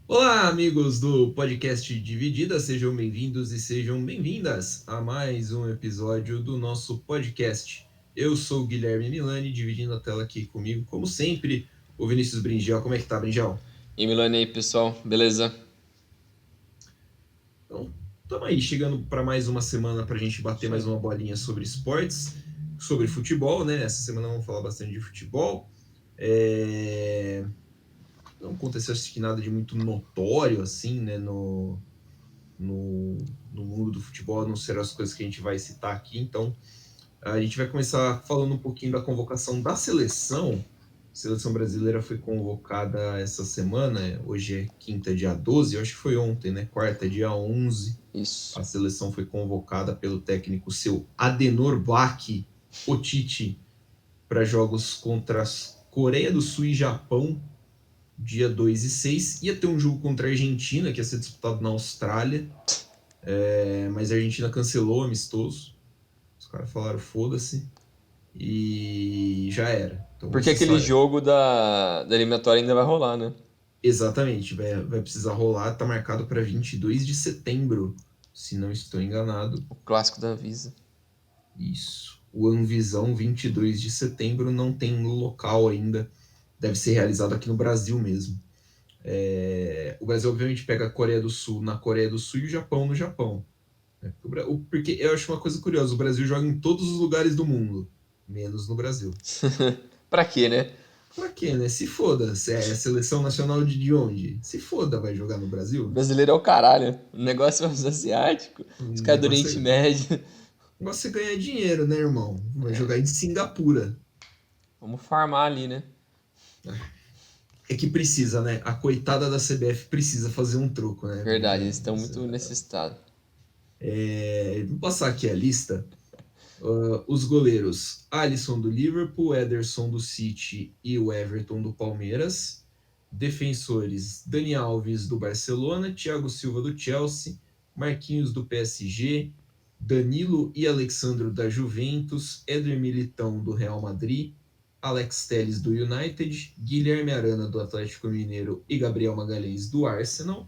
Olá, amigos do podcast Dividida, sejam bem-vindos e sejam bem-vindas a mais um episódio do nosso podcast. Eu sou o Guilherme Milani, dividindo a tela aqui comigo, como sempre, o Vinícius Bringel. Como é que tá, Bringel? E Milane aí, pessoal, beleza? Então, estamos aí, chegando para mais uma semana para a gente bater Isso mais aí. uma bolinha sobre esportes, sobre futebol, né? Essa semana vamos falar bastante de futebol. Não aconteceu acho que nada de muito notório, assim, né, no mundo do futebol, não serão as coisas que a gente vai citar aqui. Então, a gente vai começar falando um pouquinho da convocação da seleção. A seleção brasileira foi convocada essa semana, hoje é quinta, dia 12, eu acho que foi ontem, né? Quarta, dia 11. Isso. A seleção foi convocada pelo técnico seu Adenor Black, o Tite, para jogos contra a Coreia do Sul e Japão, dia 2 e 6. Ia ter um jogo contra a Argentina, que ia ser disputado na Austrália, mas a Argentina cancelou o amistoso. Os caras falaram foda-se e já era. Então Porque você aquele sabe. jogo da eliminatória ainda vai rolar, né? Exatamente, vai precisar rolar. Tá marcado para 22 de setembro, se não estou enganado. O clássico da Visa. Isso. O Anvisão, 22 de setembro, não tem local ainda. Deve ser realizado aqui no Brasil mesmo. O Brasil, obviamente, pega a Coreia do Sul na Coreia do Sul e o Japão no Japão. Porque eu acho uma coisa curiosa: o Brasil joga em todos os lugares do mundo, menos no Brasil. Pra quê, né? Pra quê, né? Se foda. Se é a seleção nacional de onde? Se foda, vai jogar no O Brasil? brasileiro é o caralho. O negócio é os asiáticos. O Os caras do negócio Oriente é, Médio. o negócio é ganhar dinheiro, né, irmão? Vai jogar em Singapura. Vamos farmar ali, né? É que precisa, né? A coitada da CBF precisa fazer um troco, né, Verdade, Brinjão? eles estão muito necessitados. Vou passar aqui a lista. Os goleiros: Alisson do Liverpool, Ederson do City e o Everton do Palmeiras. Defensores: Dani Alves do Barcelona, Thiago Silva do Chelsea, Marquinhos do PSG, Danilo e Alexandro da Juventus, Éder Militão do Real Madrid, Alex Telles do United, Guilherme Arana do Atlético Mineiro e Gabriel Magalhães do Arsenal.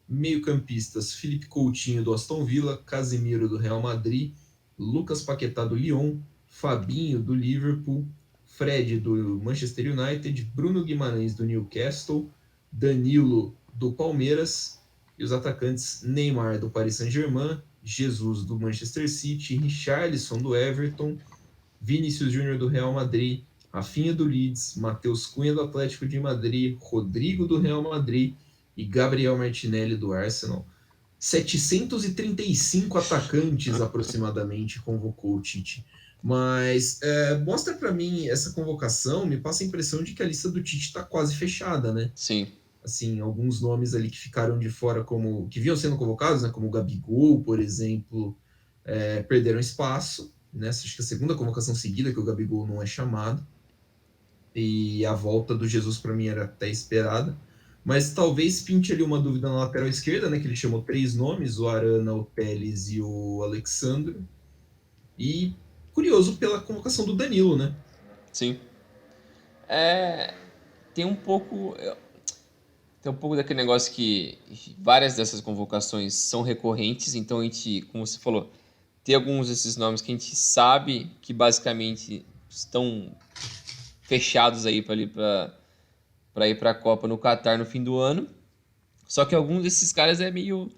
Meio-campistas: Felipe Coutinho do Aston Villa, Casemiro do Real Madrid, Lucas Paquetá do Lyon, Fabinho do Liverpool, Fred do Manchester United, Bruno Guimarães do Newcastle, Danilo do Palmeiras e os atacantes: Neymar do Paris Saint-Germain, Jesus do Manchester City, Richarlison do Everton, Vinícius Júnior do Real Madrid, Rafinha do Leeds, Matheus Cunha do Atlético de Madrid, Rodrigo do Real Madrid e Gabriel Martinelli do Arsenal. 735 atacantes aproximadamente convocou o Tite. Mas mostra para mim essa convocação, me passa a impressão de que a lista do Tite está quase fechada, né? Sim. Assim, alguns nomes ali que ficaram de fora, como que vinham sendo convocados, né? Como o Gabigol, por exemplo, perderam espaço. Né? Acho que a segunda convocação seguida que o Gabigol não é chamado. E a volta do Jesus para mim era até esperada. Mas talvez pinte ali uma dúvida na lateral esquerda, né? Que ele chamou três nomes: o Arana, o Teles e o Alexandre. E curioso pela convocação do Danilo, né? Sim. É. Tem um pouco. Tem um pouco daquele negócio que várias dessas convocações são recorrentes, então a gente, como você falou, tem alguns desses nomes que a gente sabe que basicamente estão fechados aí para ir para a Copa no Catar no fim do ano. Só que alguns desses caras é meio.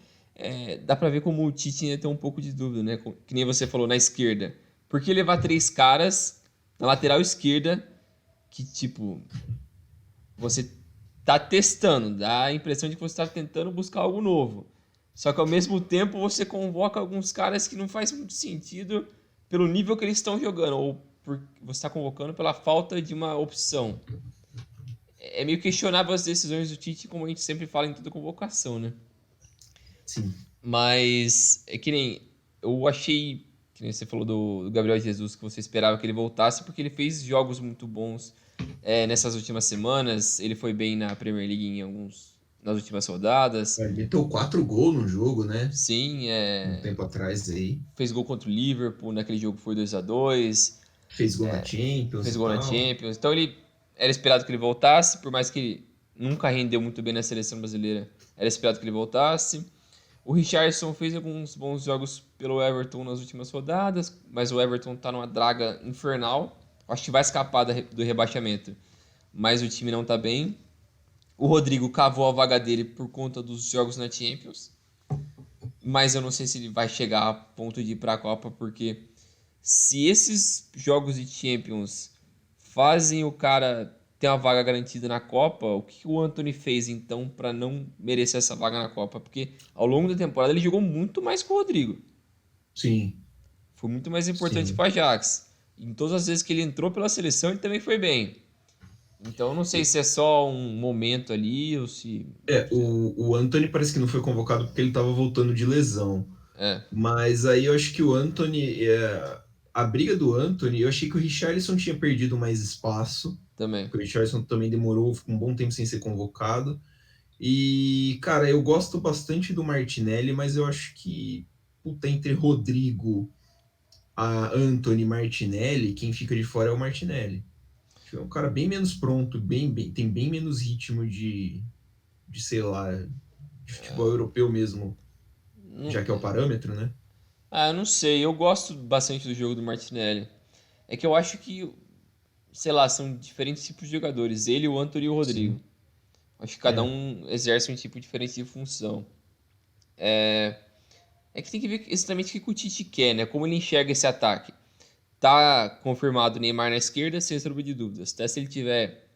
Dá pra ver como o Tite ainda tem um pouco de dúvida, né? Que nem você falou na esquerda. Por que levar três caras na lateral esquerda que, tipo, você tá testando, dá a impressão de que você tá tentando buscar algo novo. Só que ao mesmo tempo você convoca alguns caras que não faz muito sentido pelo nível que eles estão jogando, ou você está convocando pela falta de uma opção. É meio questionável as decisões do Tite, como a gente sempre fala em toda convocação, né? Sim. Mas é que nem. Eu achei. Que nem você falou do Gabriel Jesus, que você esperava que ele voltasse, porque ele fez jogos muito bons nessas últimas semanas. Ele foi bem na Premier League nas últimas rodadas. Ele meteu 4 gols no jogo, né? Sim, Um tempo atrás aí. fez gol contra o Liverpool, naquele jogo foi 2-2. Fez gol na Champions Fez e gol na tal. Champions. Então ele era esperado que ele voltasse, por mais que nunca rendeu muito bem na seleção brasileira. Era esperado que ele voltasse. O Richarlison fez alguns bons jogos pelo Everton nas últimas rodadas, mas o Everton tá numa draga infernal. Acho que vai escapar do rebaixamento, mas o time não tá bem. O Rodrigo cavou a vaga dele por conta dos jogos na Champions, mas eu não sei se ele vai chegar a ponto de ir para a Copa, porque se esses jogos de Champions fazem o cara ter uma vaga garantida na Copa, o que o Antony fez então para não merecer essa vaga na Copa? Porque ao longo da temporada ele jogou muito mais que o Rodrigo. Sim, Foi muito mais importante sim. para Ajax. Em todas as vezes que ele entrou pela seleção, ele também foi bem. Então eu não sei se é só um momento ali ou se. O Anthony parece que não foi convocado porque ele estava voltando de lesão. É, Mas aí eu acho que o Anthony, a briga do Anthony, eu achei que o Richarlison tinha perdido mais espaço, também. porque o Richarlison também demorou um bom tempo sem ser convocado. E, cara, eu gosto bastante do Martinelli, mas eu acho que, puta, entre Rodrigo, Anthony e Martinelli, quem fica de fora é o Martinelli. Acho que é um cara bem menos pronto, tem bem menos ritmo de sei lá, de futebol europeu mesmo, Não- já que é o parâmetro, né? Ah, eu não sei. Eu gosto bastante do jogo do Martinelli. É que eu acho que, sei lá, são diferentes tipos de jogadores. Ele, o Antony e o Rodrigo. Sim. Acho que cada É, um exerce um tipo diferente de função. É que tem que ver exatamente o que o Tite quer, né? Como ele enxerga esse ataque. Tá confirmado o Neymar na esquerda, sem sombra de dúvidas. Até se ele tiver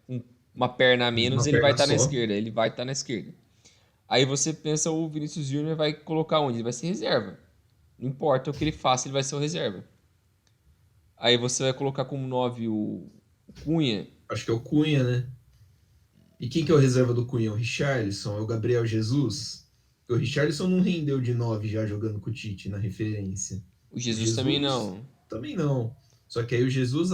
uma perna a menos, uma ele vai perna estar na só. esquerda. Ele vai estar na esquerda. Aí você pensa o Vinícius Júnior vai colocar onde? Ele vai ser reserva. Não importa o que ele faça, ele vai ser o reserva. Aí você vai colocar como 9 o Cunha. Acho que é o Cunha, né? E quem que é o reserva do Cunha? O Richarlison? É o Gabriel Jesus? O Richarlison não rendeu de 9 já jogando com o Tite na referência. O O Jesus também Jesus não. também não. Só que aí o Jesus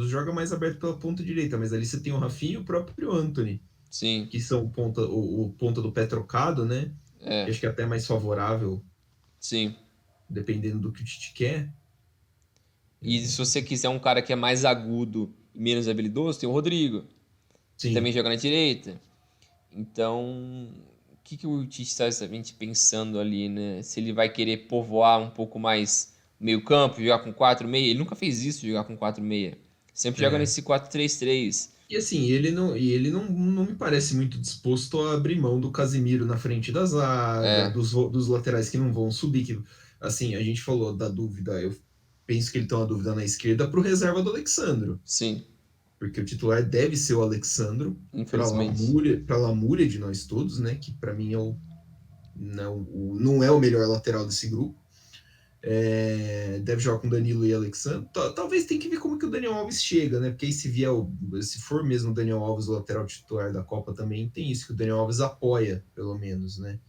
joga mais aberto pela ponta direita, mas ali você tem o Rafinha e o próprio Anthony, Sim, que são o ponta do pé trocado, né? Que é, acho que é até mais favorável, sim. dependendo do que o Tite quer. E se você quiser um cara que é mais agudo e menos habilidoso, tem o Rodrigo, que também Sim, joga na direita. Então, o que o Tite está exatamente pensando ali, né? Se ele vai querer povoar um pouco mais o meio-campo, jogar com 4-6. Ele nunca fez isso, jogar com 4-6. Sempre joga é. nesse 4-3-3. E assim, não me parece muito disposto a abrir mão do Casimiro na frente da zaga, É, dos laterais que não vão subir. Que, assim, a gente falou da dúvida, eu penso que ele tem uma dúvida na esquerda para o reserva do Alexandro, sim, porque o titular deve ser o Alexandro, infelizmente. para lamúria de nós todos, né? Que para mim não é o melhor lateral desse grupo. Deve jogar com Danilo e Alexandre. Talvez tem que ver como que o Daniel Alves chega, né? Porque aí se for mesmo o Daniel Alves o lateral titular da Copa também, tem isso que o Daniel Alves apoia, pelo menos, né?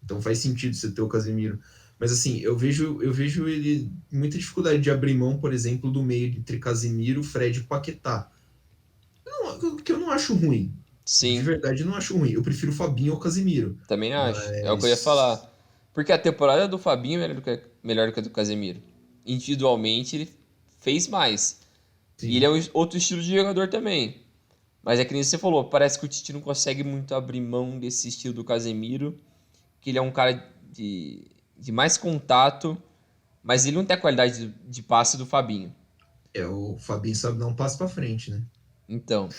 Então faz sentido você ter o Casemiro. Mas assim, eu vejo ele muita dificuldade de abrir mão, por exemplo, do meio entre Casemiro, Fred e Paquetá. Que eu não acho ruim. De Sim, verdade, eu não acho ruim. Eu prefiro o Fabinho ao Casemiro. também acho. É o que eu ia Mas. falar. Porque a temporada do Fabinho é melhor do que a do Casemiro. Individualmente, ele fez mais. E ele é Sim. outro estilo de jogador também. Mas é que nem você falou, parece que o Tite não consegue muito abrir mão desse estilo do Casemiro, que ele é um cara de mais contato, mas ele não tem a qualidade de passe do Fabinho. O Fabinho sabe dar um passo pra frente, né? Então,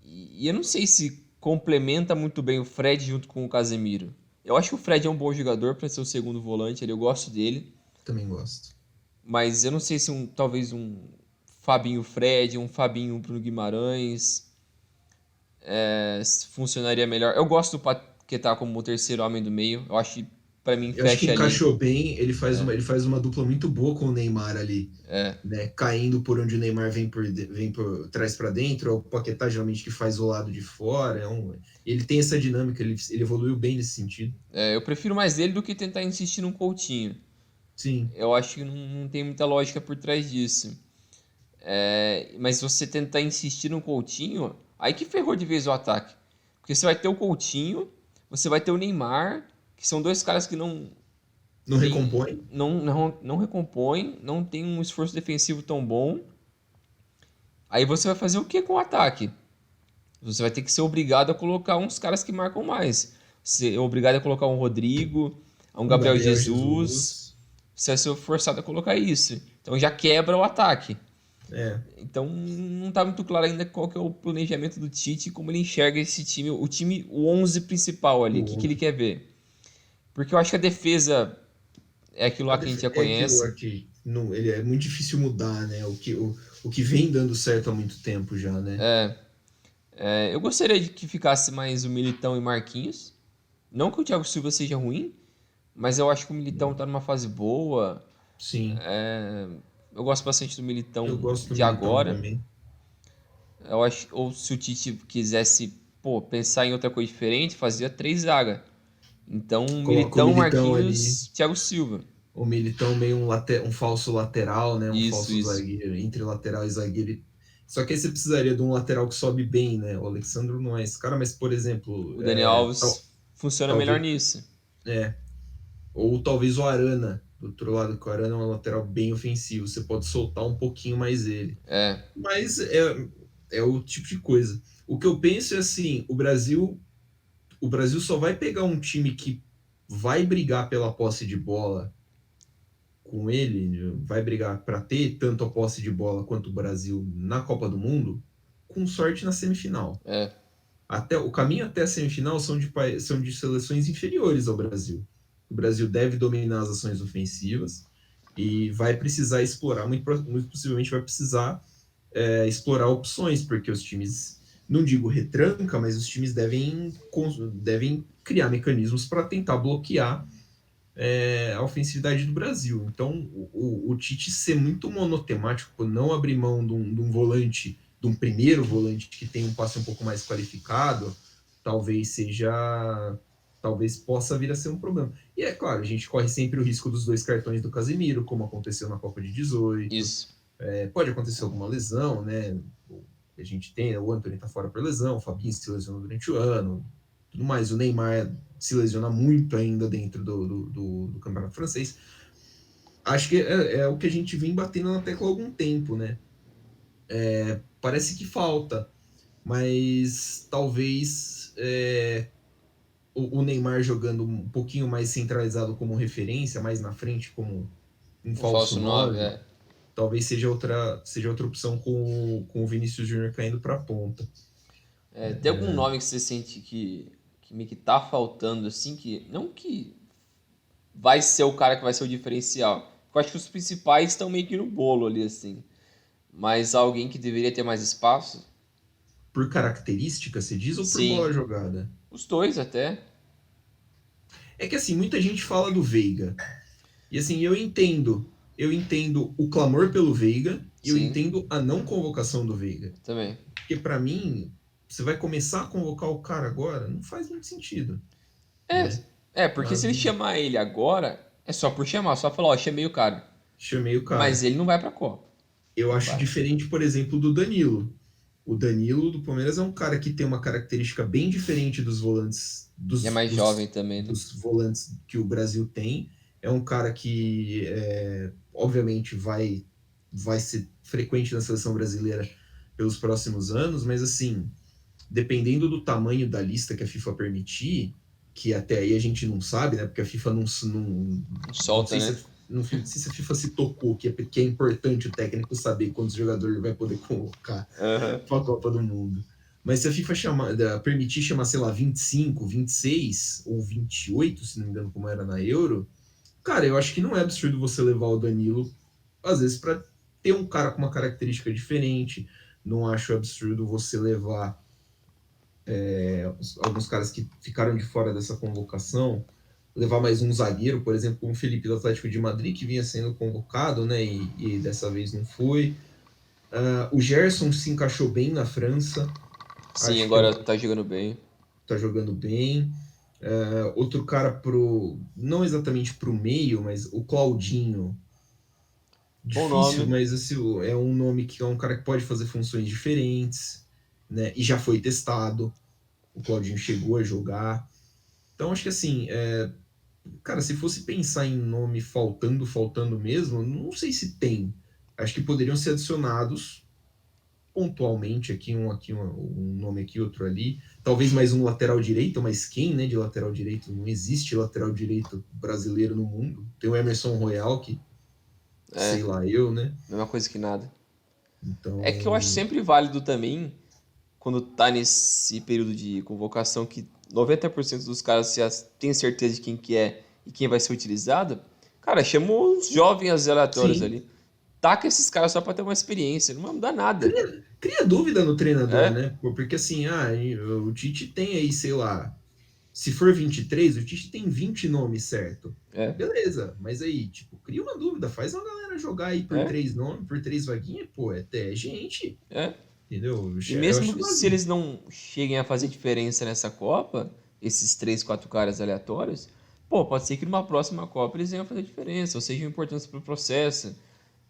e eu não sei se complementa muito bem o Fred junto com o Casemiro. Eu acho que o Fred é um bom jogador para ser o segundo volante, eu gosto dele, Também gosto. mas eu não sei se talvez um Fabinho Fred, um Fabinho Bruno Guimarães funcionaria melhor. Eu gosto do Paquetá como o terceiro homem do meio. Eu acho que pra mim Eu acho que fecha ali. encaixou bem. Ele faz uma dupla muito boa com o Neymar ali, É, né? Caindo por onde o Neymar vem por trás para dentro. É o Paquetá geralmente que faz o lado de fora. Ele tem essa dinâmica. Ele evoluiu bem nesse sentido. eu prefiro mais ele do que tentar insistir num Coutinho. Sim, Eu acho que não tem muita lógica por trás disso. Mas se você tentar insistir no Coutinho, aí que ferrou de vez o ataque. Porque você vai ter o Coutinho, você vai ter o Neymar, que são dois caras que não tem, recompõe. não recompõem, não tem um esforço defensivo tão bom. Aí você vai fazer o que com o ataque? Você vai ter que ser obrigado a colocar uns caras que marcam mais. Você é obrigado a colocar um Rodrigo, um Um Gabriel Gabriel Jesus. Jesus. Você vai ser forçado a colocar isso. Então já quebra o ataque. É. Então não tá muito claro ainda qual que é o planejamento do Tite, como ele enxerga esse time, o 11 principal ali, o que, que ele O, quer ver. Porque eu acho que a defesa é aquilo lá que a gente já é aquilo conhece. aqui. Não, ele é muito difícil mudar, né? O que vem dando certo há muito tempo já, né? Eu gostaria de que ficasse mais o Militão e Marquinhos. Não que o Thiago Silva seja ruim, mas eu acho que o Militão tá numa fase boa. Sim. Eu gosto bastante do Eu Militão gosto do de Militão agora. também. Eu acho, ou se o Tite quisesse, pô, pensar em outra coisa diferente, fazia três zaga. Então, Coloca o Militão, Militão ali. Marquinhos, Thiago Silva. O Militão meio um falso lateral, né? Um Isso, falso isso. zagueiro, entre lateral e zagueiro. Só que aí você precisaria de um lateral que sobe bem, né? O Alexandro não é esse cara, mas, por exemplo, O Daniel Alves funciona melhor talvez. nisso. É, ou talvez o Arana, do outro lado, que o Arana é um lateral bem ofensivo. Você pode soltar um pouquinho mais ele. É, Mas é o tipo de coisa. O que eu penso é assim, o Brasil só vai pegar um time que vai brigar pela posse de bola com ele, vai brigar para ter tanto a posse de bola quanto o Brasil na Copa do Mundo, com sorte na semifinal. é. Até o caminho até a semifinal são de seleções inferiores ao Brasil. O Brasil deve dominar as ações ofensivas e vai precisar explorar, muito possivelmente vai precisar explorar opções, porque os times, não digo retranca, mas os times devem criar mecanismos para tentar bloquear a ofensividade do Brasil. Então, o Tite ser muito monotemático, não abrir mão de um volante, de um primeiro volante que tem um passe um pouco mais qualificado, talvez seja. Talvez possa vir a ser um problema. E é claro, a gente corre sempre o risco dos dois cartões do Casemiro, como aconteceu na Copa de 18. Isso. Pode acontecer alguma lesão, né? A gente tem, o Antony tá fora por lesão, o Fabinho se lesionou durante o ano, tudo mais. O Neymar se lesiona muito ainda dentro do campeonato francês. Acho que é o que a gente vem batendo na tecla há algum tempo, né? Parece que falta, mas talvez o Neymar jogando um pouquinho mais centralizado como referência, mais na frente como um Um falso falso 9, 9, é. talvez seja outra opção com o Vinícius Júnior caindo para a ponta. Tem algum nome que você sente que meio que tá faltando, assim, que. Não que vai ser o cara que vai ser o diferencial. Eu acho que os principais estão meio que no bolo ali, assim. Mas alguém que deveria ter mais espaço? Por característica, se diz, ou por Sim. bola jogada? Os dois até. É que assim, muita gente fala do Veiga. E assim, eu entendo o clamor pelo Veiga e eu Sim, entendo a não convocação do Veiga. também. Porque para mim, você vai começar a convocar o cara agora, não faz muito sentido, É, né? porque Ah, se ele chamar ele agora, é só por chamar, só falar, ó, chamei o cara. chamei o Mas cara. ele não vai pra Copa. Eu Não acho vai. diferente, por exemplo, do Danilo. O Danilo do Palmeiras é um cara que tem uma característica bem diferente dos volantes E é mais jovem também, né? dos volantes que o Brasil tem. É um cara que obviamente vai ser frequente na seleção brasileira pelos próximos anos, mas assim, dependendo do tamanho da lista que a FIFA permitir, que até aí a gente não sabe, né? Porque a FIFA Não não solta, sei se né? a, não sei se a FIFA se tocou que é importante o técnico saber quantos jogadores ele vai poder colocar Aham. para a Copa do Mundo. Mas se a FIFA permitir chamar, sei lá, 25, 26 ou 28, se não me engano, como era na Euro, cara, eu acho que não é absurdo você levar o Danilo, às vezes, para ter um cara com uma característica diferente. Não acho absurdo você levar alguns caras que ficaram de fora dessa convocação, levar mais um zagueiro, por exemplo, como o Felipe do Atlético de Madrid, que vinha sendo convocado, né, e dessa vez não foi. O Gerson se encaixou bem na França, Sim, acho que agora tá jogando bem. tá jogando bem. Outro cara não exatamente pro meio, mas o Claudinho, Bom difícil, nome. mas assim, é um nome que é um cara que pode fazer funções diferentes, né? E já foi testado. O Claudinho chegou a jogar. Então acho que assim, cara, se fosse pensar em nome faltando mesmo, não sei se tem. Acho que poderiam ser adicionados pontualmente um nome aqui, outro ali. Talvez mais um lateral direito, mas quem, né, de lateral direito? Não existe lateral direito brasileiro no mundo. Tem o Emerson Royal, que É, sei lá eu, né? mesma coisa que nada. É que eu acho Então, sempre válido também, quando tá nesse período de convocação, que 90% dos caras já tem certeza de quem que é e quem vai ser utilizado, cara, chama uns jovens aleatórios sim, ali. Taca esses caras só pra ter uma experiência, não vai mudar nada. cria dúvida no treinador, É, né? Pô, porque assim, o Tite tem aí, sei lá, se for 23, o Tite tem 20 nomes, certo? é, Beleza, mas aí, tipo, cria uma dúvida, faz uma galera jogar aí por é, 3 nomes, por 3 vaguinhas, pô, até gente, é. entendeu? E Eu acho mesmo se válido. eles não cheguem a fazer diferença nessa Copa, esses 3, 4 caras aleatórios, pô, pode ser que numa próxima Copa eles venham a fazer diferença, ou sejam importantes pro processo,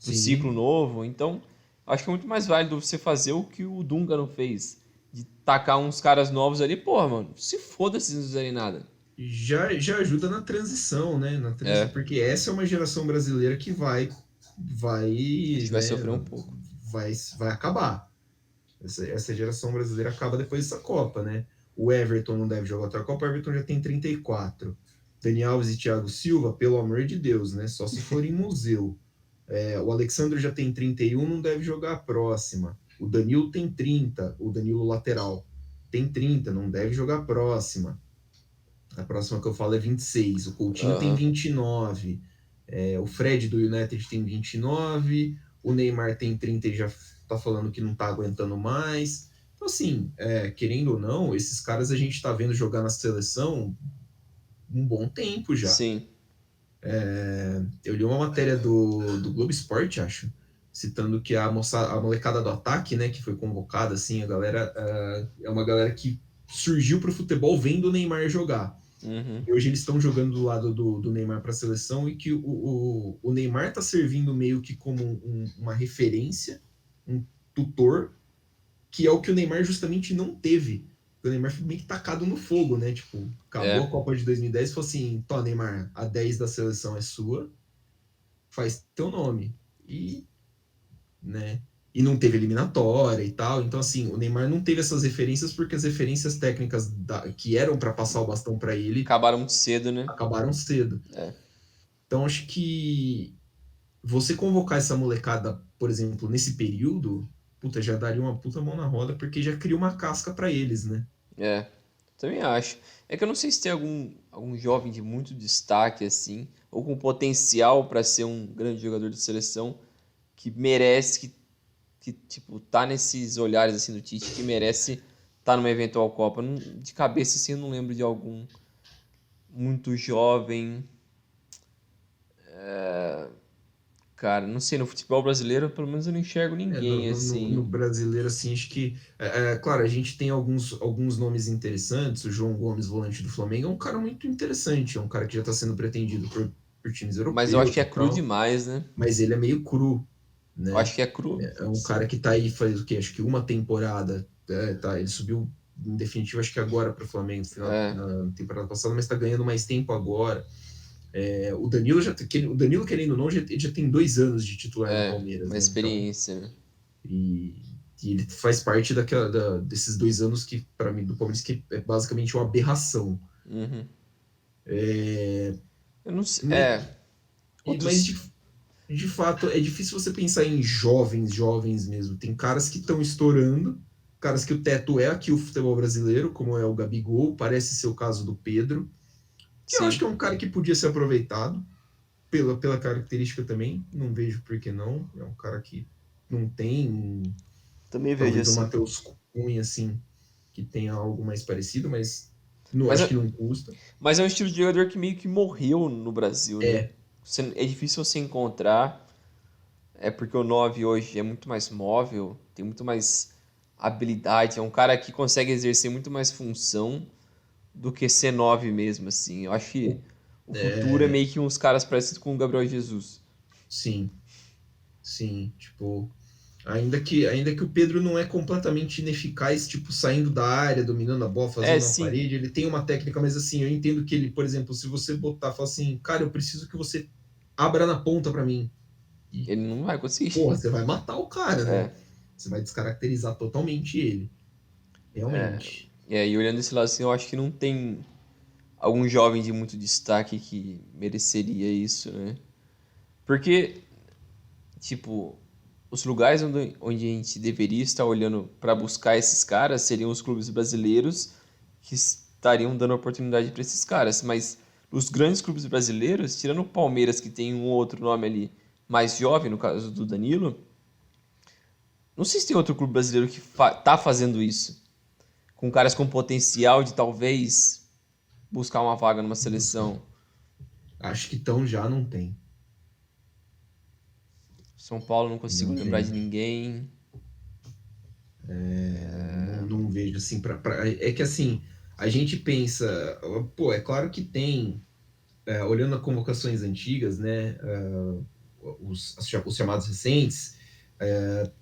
pro ciclo Sim, novo. Então, acho que é muito mais válido você fazer o que o Dunga não fez. De tacar uns caras novos ali, porra, mano, se foda se eles não fizerem nada. já ajuda na transição, né? É, Porque essa é uma geração brasileira que a gente vai né, sofrer um pouco. vai acabar. Essa geração brasileira acaba depois dessa Copa, né? O Everton não deve jogar outra Copa, o Everton já tem 34. Dani Alves e Thiago Silva, pelo amor de Deus, né? Só se for em museu. O Alexandre já tem 31, não deve jogar a próxima. O Danilo tem 30, o Danilo lateral tem 30, não deve jogar a próxima. A próxima que eu falo é 26. O Coutinho tem Aham. 29. O Fred do United tem 29. O Neymar tem 30 e já tá falando que não tá aguentando mais. Então, assim, querendo ou não, esses caras a gente tá vendo jogar na seleção um bom tempo já. Sim. Eu li uma matéria do Globo Esporte, acho, citando que a molecada do ataque, né, que foi convocada, assim, a galera é uma galera que surgiu pro futebol vendo o Neymar jogar. Uhum. E hoje eles estão jogando do lado do Neymar para a seleção e que o Neymar está servindo meio que como uma referência, um tutor, que é o que o Neymar justamente não teve. O Neymar foi meio que tacado no fogo, né? Tipo, acabou É. a Copa de 2010 e falou assim: Tó, Neymar, a 10 da seleção é sua, faz teu nome. Né? E não teve eliminatória e tal. Então, assim, o Neymar não teve essas referências porque as referências técnicas que eram para passar o bastão para ele Acabaram muito cedo, né? acabaram cedo. É. Então, acho que você convocar essa molecada, por exemplo, nesse período, puta, já daria uma puta mão na roda, porque já cria uma casca para eles, né? É, também acho. É que eu não sei se tem algum jovem de muito destaque assim, ou com potencial para ser um grande jogador de seleção que merece, que tipo, tá nesses olhares assim do Tite, que merece tá numa eventual Copa. De cabeça assim, eu não lembro de algum muito jovem. Cara, não sei, no futebol brasileiro, pelo menos eu não enxergo ninguém No assim. brasileiro, assim, acho que. Claro, a gente tem alguns nomes interessantes. O João Gomes, volante do Flamengo, é um cara muito interessante. É um cara que já está sendo pretendido por times Mas eu acho europeus que é e cru tal. demais, né? Mas ele é meio cru, Eu né? acho que é cru, É um cara sim. que tá aí faz o quê? Acho que uma temporada. Tá, ele subiu em definitivo, acho que agora para o Flamengo, É, na temporada passada, mas está ganhando mais tempo agora. O Danilo o Danilo, querendo ou não, já tem 2 anos de titular no Palmeiras, uma né? Então, experiência, né? e, e ele faz parte desses 2 anos que, para mim, do Palmeiras, que é basicamente uma aberração. Uhum. É, Eu não sei. mas É. mas Outros. de fato, é difícil você pensar em jovens mesmo. Tem caras que estão estourando, caras que o teto é aqui o futebol brasileiro, como é o Gabigol, parece ser o caso do Pedro, que eu acho Sim, que é um cara que podia ser aproveitado pela característica também, não vejo por que não. É um cara que não tem, também vejo talvez o assim. Matheus Cunha, assim, que tenha algo mais parecido, mas não Mas acho que é, não custa. mas é um estilo de jogador que meio que morreu no Brasil, né? É, É difícil você encontrar. É porque o 9 hoje é muito mais móvel, tem muito mais habilidade. É um cara que consegue exercer muito mais função do que ser 9 mesmo, assim. Eu acho que o- o futuro é é, meio que uns caras parecidos com o Gabriel Jesus. sim, sim, tipo, ainda que o Pedro não é completamente ineficaz, tipo, saindo da área, dominando a bola, É, fazendo uma sim. parede, ele tem uma técnica, mas assim, eu entendo que ele, por exemplo, se você botar, falar assim, cara, eu preciso que você abra na ponta para mim. E, Ele não vai conseguir. porra, você vai matar o cara, né? É. Você vai descaracterizar totalmente ele, realmente. E olhando esse lado assim, eu acho que não tem algum jovem de muito destaque que mereceria isso, né? Porque, tipo, os lugares onde a gente deveria estar olhando para buscar esses caras seriam os clubes brasileiros que estariam dando oportunidade para esses caras. Mas os grandes clubes brasileiros, tirando o Palmeiras, que tem um outro nome ali mais jovem, no caso do Danilo, não sei se tem outro clube brasileiro que tá fazendo isso. Com caras com potencial de talvez buscar uma vaga numa Buscar. seleção. Acho que tão já não tem. São Paulo não consigo Não lembrar tem. de ninguém. Não vejo assim é que assim, a gente pensa, pô, é claro que tem, olhando as convocações antigas, né, os chamados recentes,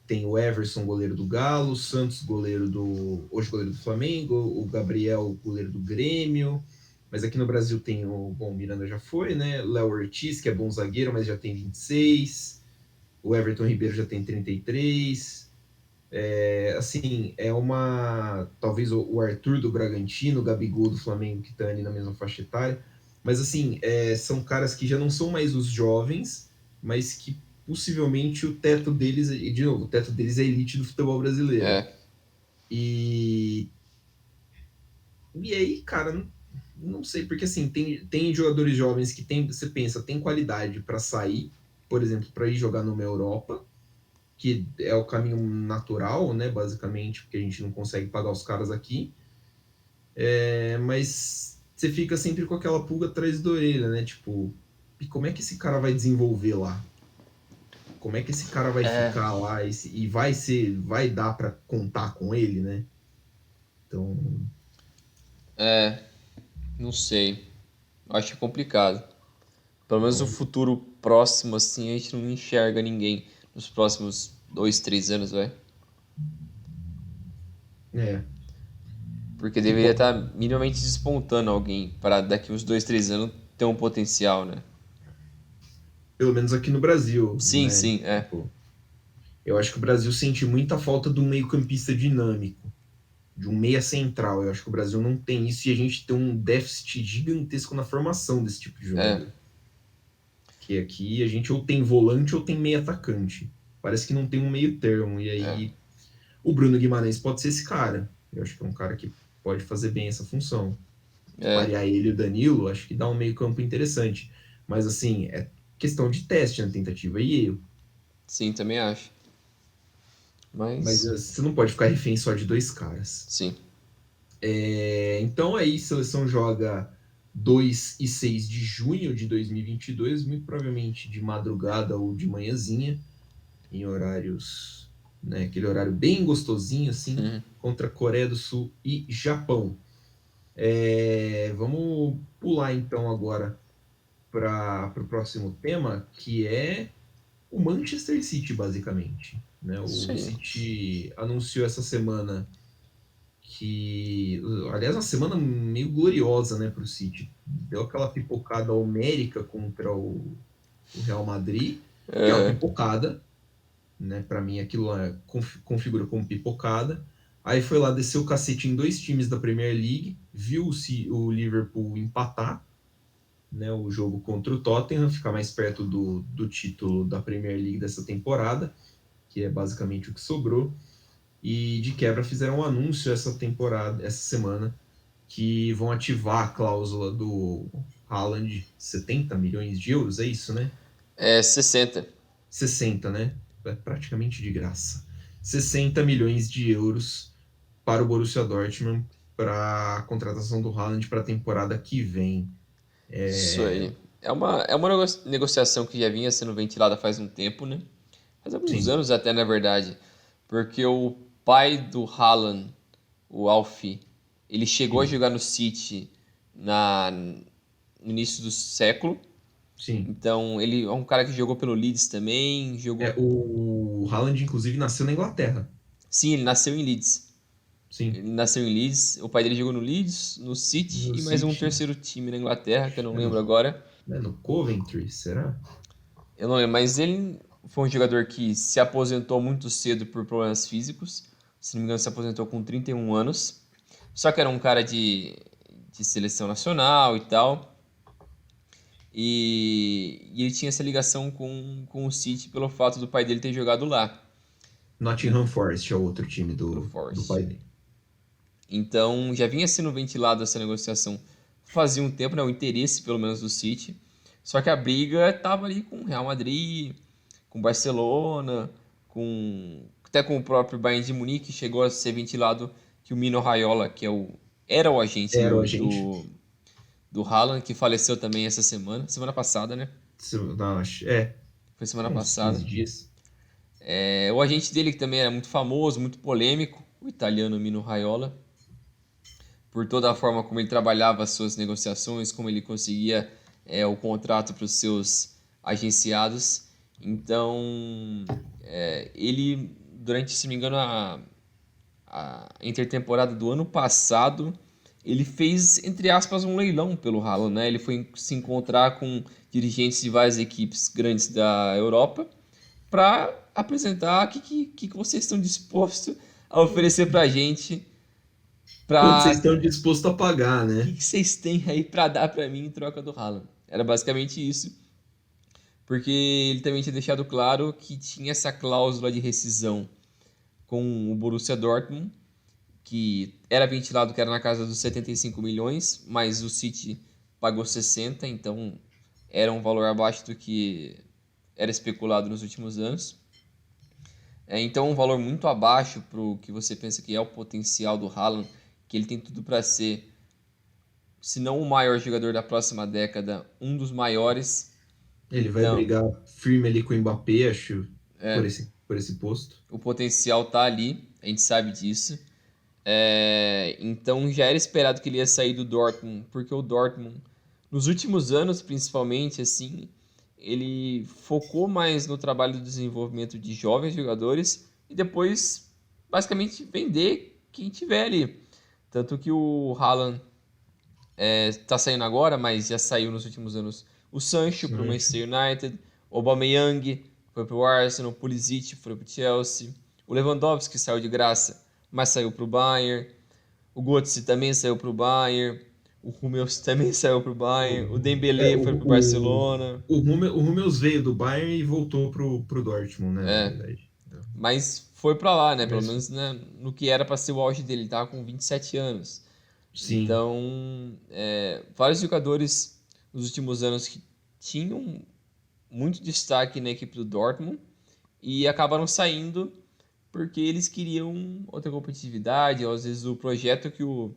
tem o Everson, goleiro do Galo, o Santos, hoje goleiro do Flamengo, o Gabriel, goleiro do Grêmio, mas aqui no Brasil tem bom, o Miranda já foi, né, Léo Ortiz, que é bom zagueiro, mas já tem 26, o Everton Ribeiro já tem 33, assim, talvez o Arthur do Bragantino, o Gabigol do Flamengo, que tá ali na mesma faixa etária, mas assim, são caras que já não são mais os jovens, mas que possivelmente o teto deles, e de novo, o teto deles é a elite do futebol brasileiro. É, E, e aí, cara, não sei, porque assim, tem jogadores jovens que você pensa, tem qualidade para sair, por exemplo, para ir jogar numa Europa, que é o caminho natural, né, basicamente, porque a gente não consegue pagar os caras aqui, mas você fica sempre com aquela pulga atrás da orelha, né, tipo, e como é que esse cara vai desenvolver lá? Como é que esse cara vai é, ficar lá e vai dar para contar com ele, né? Então, não sei. Acho complicado. Pelo menos no então, futuro próximo, assim, a gente não enxerga ninguém nos próximos 2, 3 anos, vai. é, Porque deveria igual, estar minimamente despontando alguém para daqui uns 2, 3 anos ter um potencial, né? pelo menos aqui no Brasil, Sim, né? sim, é. Tipo, eu acho que o Brasil sente muita falta do meio-campista dinâmico, de um meia central. Eu acho que o Brasil não tem isso e a gente tem um déficit gigantesco na formação desse tipo de É, jogador. Que aqui a gente ou tem volante ou tem meia atacante. Parece que não tem um meio termo. E é. aí o Bruno Guimarães pode ser esse cara. Eu acho que é um cara que pode fazer bem essa função. É, Aliar ele e o Danilo, acho que dá um meio-campo interessante. Mas assim, é questão de teste, né? Tentativa e erro. sim, também acho. Mas Mas, você não pode ficar refém só de dois caras. sim. Então aí, a seleção joga 2 e 6 de junho de 2022, muito provavelmente de madrugada ou de manhãzinha, em horários, né, aquele horário bem gostosinho, assim, Uhum. contra Coreia do Sul e Japão. Vamos pular então agora para o próximo tema, que é o Manchester City, basicamente. Né? Isso O aí. City anunciou essa semana que, aliás, uma semana meio gloriosa, né, para o City. Deu aquela pipocada homérica contra o Real Madrid, que é uma É, pipocada, né? Para mim aquilo configura como pipocada. Aí foi lá, desceu o cacete em dois times da Premier League, viu o Liverpool empatar, né, o jogo contra o Tottenham, ficar mais perto do título da Premier League dessa temporada, que é basicamente o que sobrou. E de quebra fizeram um anúncio essa temporada, essa semana, que vão ativar a cláusula do Haaland, 70 milhões de euros, é isso, né? é 60. 60, né? É praticamente de graça. 60 milhões de euros para o Borussia Dortmund para a contratação do Haaland para a temporada que vem. Isso aí. É uma negociação que já vinha sendo ventilada faz um tempo, né? Faz alguns Sim, anos até, na verdade. Porque o pai do Haaland, o Alfie, ele chegou a sim, jogar no City no início do século. sim. Então, ele é um cara que jogou pelo Leeds também, jogou... O Haaland, inclusive, nasceu na Inglaterra. Sim, ele nasceu em Leeds. Sim. Ele nasceu em Leeds, o pai dele jogou no Leeds, no City No e mais um City. terceiro time na Inglaterra, que eu Acho não que lembro agora. no Coventry, será? Eu não lembro, mas ele. foi um jogador que se aposentou muito cedo por problemas físicos. Se não me engano, se aposentou com 31 anos. Só que era um cara de seleção nacional e tal. E ele tinha essa ligação com o City pelo fato do pai dele ter jogado lá, Nottingham Forest é o outro time do do Forest. pai dele. Então já vinha sendo ventilado essa negociação fazia um tempo, né, o interesse pelo menos do City. Só que a briga estava ali com o Real Madrid, com o Barcelona, até com o próprio Bayern de Munique. Chegou a ser ventilado que o Mino Raiola, que era o agente Era a do, gente. do Haaland, que faleceu também essa semana passada, né? Não, Foi semana uns 15 passada. dias. O agente dele que também era muito famoso, muito polêmico, o italiano Mino Raiola, por toda a forma como ele trabalhava as suas negociações, como ele conseguia o contrato para os seus agenciados. Então, ele, durante, se não me engano, a intertemporada do ano passado, ele fez, entre aspas, um leilão pelo Haaland, né? Ele foi se encontrar com dirigentes de várias equipes grandes da Europa para apresentar o que vocês estão dispostos a oferecer para a gente, Quanto vocês para estão dispostos a pagar, o né? que vocês têm aí para dar para mim em troca do Haaland. Era basicamente isso, porque ele também tinha deixado claro que tinha essa cláusula de rescisão com o Borussia Dortmund, que era ventilado que era na casa dos 75 milhões, mas o City pagou 60, então era um valor abaixo do que era especulado nos últimos anos. Então, um valor muito abaixo para o que você pensa que é o potencial do Haaland, que ele tem tudo para ser, se não o maior jogador da próxima década, um dos maiores. Ele vai Então, brigar firme ali com o Mbappé, acho, é, por esse posto. o potencial tá ali, a gente sabe disso. Então já era esperado que ele ia sair do Dortmund, porque o Dortmund, nos últimos anos principalmente, assim, ele focou mais no trabalho do desenvolvimento de jovens jogadores e depois, basicamente, vender quem tiver ali. Tanto que o Haaland está saindo agora, mas já saiu nos últimos anos o Sancho para o Sancho. Manchester United, o Aubameyang foi para o Arsenal, o Pulisic foi para o Chelsea, o Lewandowski saiu de graça, mas saiu para o Bayern, o Götze também saiu para o Bayern, o Hummels também saiu para o Bayern, o O, é, Dembélé foi para o Barcelona, o Hummels veio do Bayern e voltou pro Dortmund, né, na é, verdade. mas foi para lá, né? Pelo Mas, menos, né, no que era para ser o auge dele, ele estava com 27 anos. sim, Então, vários jogadores nos últimos anos que tinham muito destaque na equipe do Dortmund e acabaram saindo porque eles queriam outra competitividade, ou às vezes o projeto que o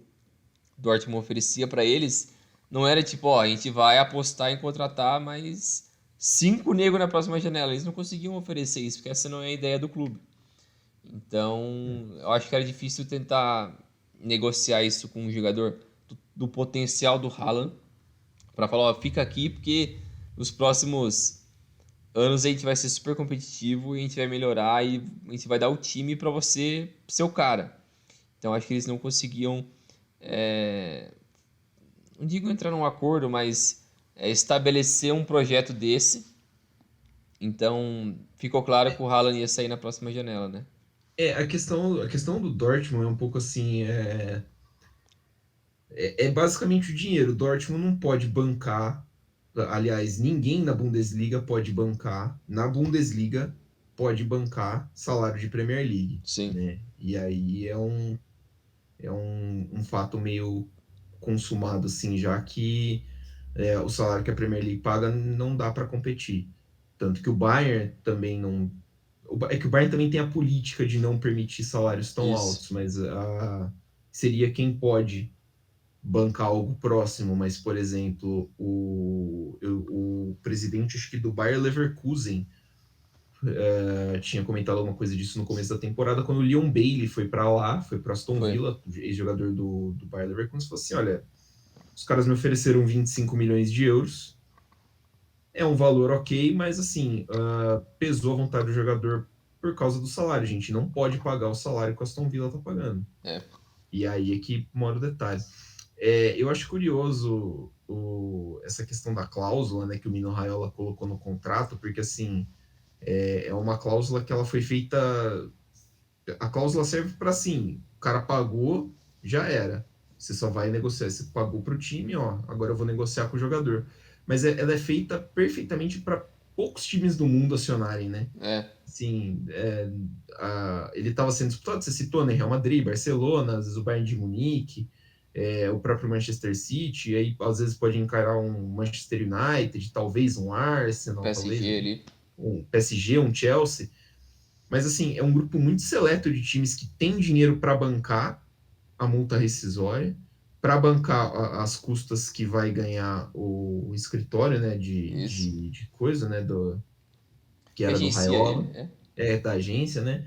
Dortmund oferecia para eles não era tipo, ó, a gente vai apostar em contratar mais 5 negros na próxima janela. Eles não conseguiam oferecer isso, porque essa não é a ideia do clube. Então, eu acho que era difícil tentar negociar isso com um jogador do potencial do Haaland para falar, ó, fica aqui porque nos próximos anos a gente vai ser super competitivo e a gente vai melhorar e a gente vai dar o time para você ser o cara. Então, acho que eles não conseguiam, não digo entrar num acordo, mas estabelecer um projeto desse. Então, ficou claro que o Haaland ia sair na próxima janela, né? a questão do Dortmund é um pouco assim, é basicamente o dinheiro. O Dortmund não pode bancar, aliás, ninguém na Bundesliga pode bancar, na Bundesliga pode bancar salário de Premier League, Sim, né? E aí um fato meio consumado, assim, já que o salário que a Premier League paga não dá para competir. Tanto que o Bayern também não. É que o Bayern também tem a política de não permitir salários tão isso. altos, mas seria quem pode bancar algo próximo. Mas, por exemplo, o presidente, acho que do Bayer Leverkusen, tinha comentado alguma coisa disso no começo da temporada, quando o Leon Bailey foi para lá, foi para Aston Foi. Villa, ex-jogador do Bayer Leverkusen, falou assim: olha, os caras me ofereceram 25 milhões de euros, é um valor ok, mas assim, pesou a vontade do jogador por causa do salário. A gente não pode pagar o salário que o Aston Villa tá pagando. É. E aí é que mora o detalhe. Eu acho curioso essa questão da cláusula, né, que o Mino Raiola colocou no contrato, porque assim, É uma cláusula que ela foi feita. A cláusula serve para assim: o cara pagou, já era. Você só vai negociar. Você pagou para o time, ó, agora eu vou negociar com o jogador. Mas ela é feita perfeitamente para poucos times do mundo acionarem, né? É, Sim, ele estava sendo disputado, você citou, né? Real Madrid, Barcelona, às vezes o Bayern de Munique, o próprio Manchester City, aí às vezes pode encarar um Manchester United, talvez um Arsenal, talvez PSG ali. um PSG, um Chelsea. Mas assim, é um grupo muito seleto de times que tem dinheiro para bancar a multa rescisória, para bancar as custas que vai ganhar o escritório, né, Isso. de coisa, né, que Que era do agencia ele, Raiola, é. da agência, né?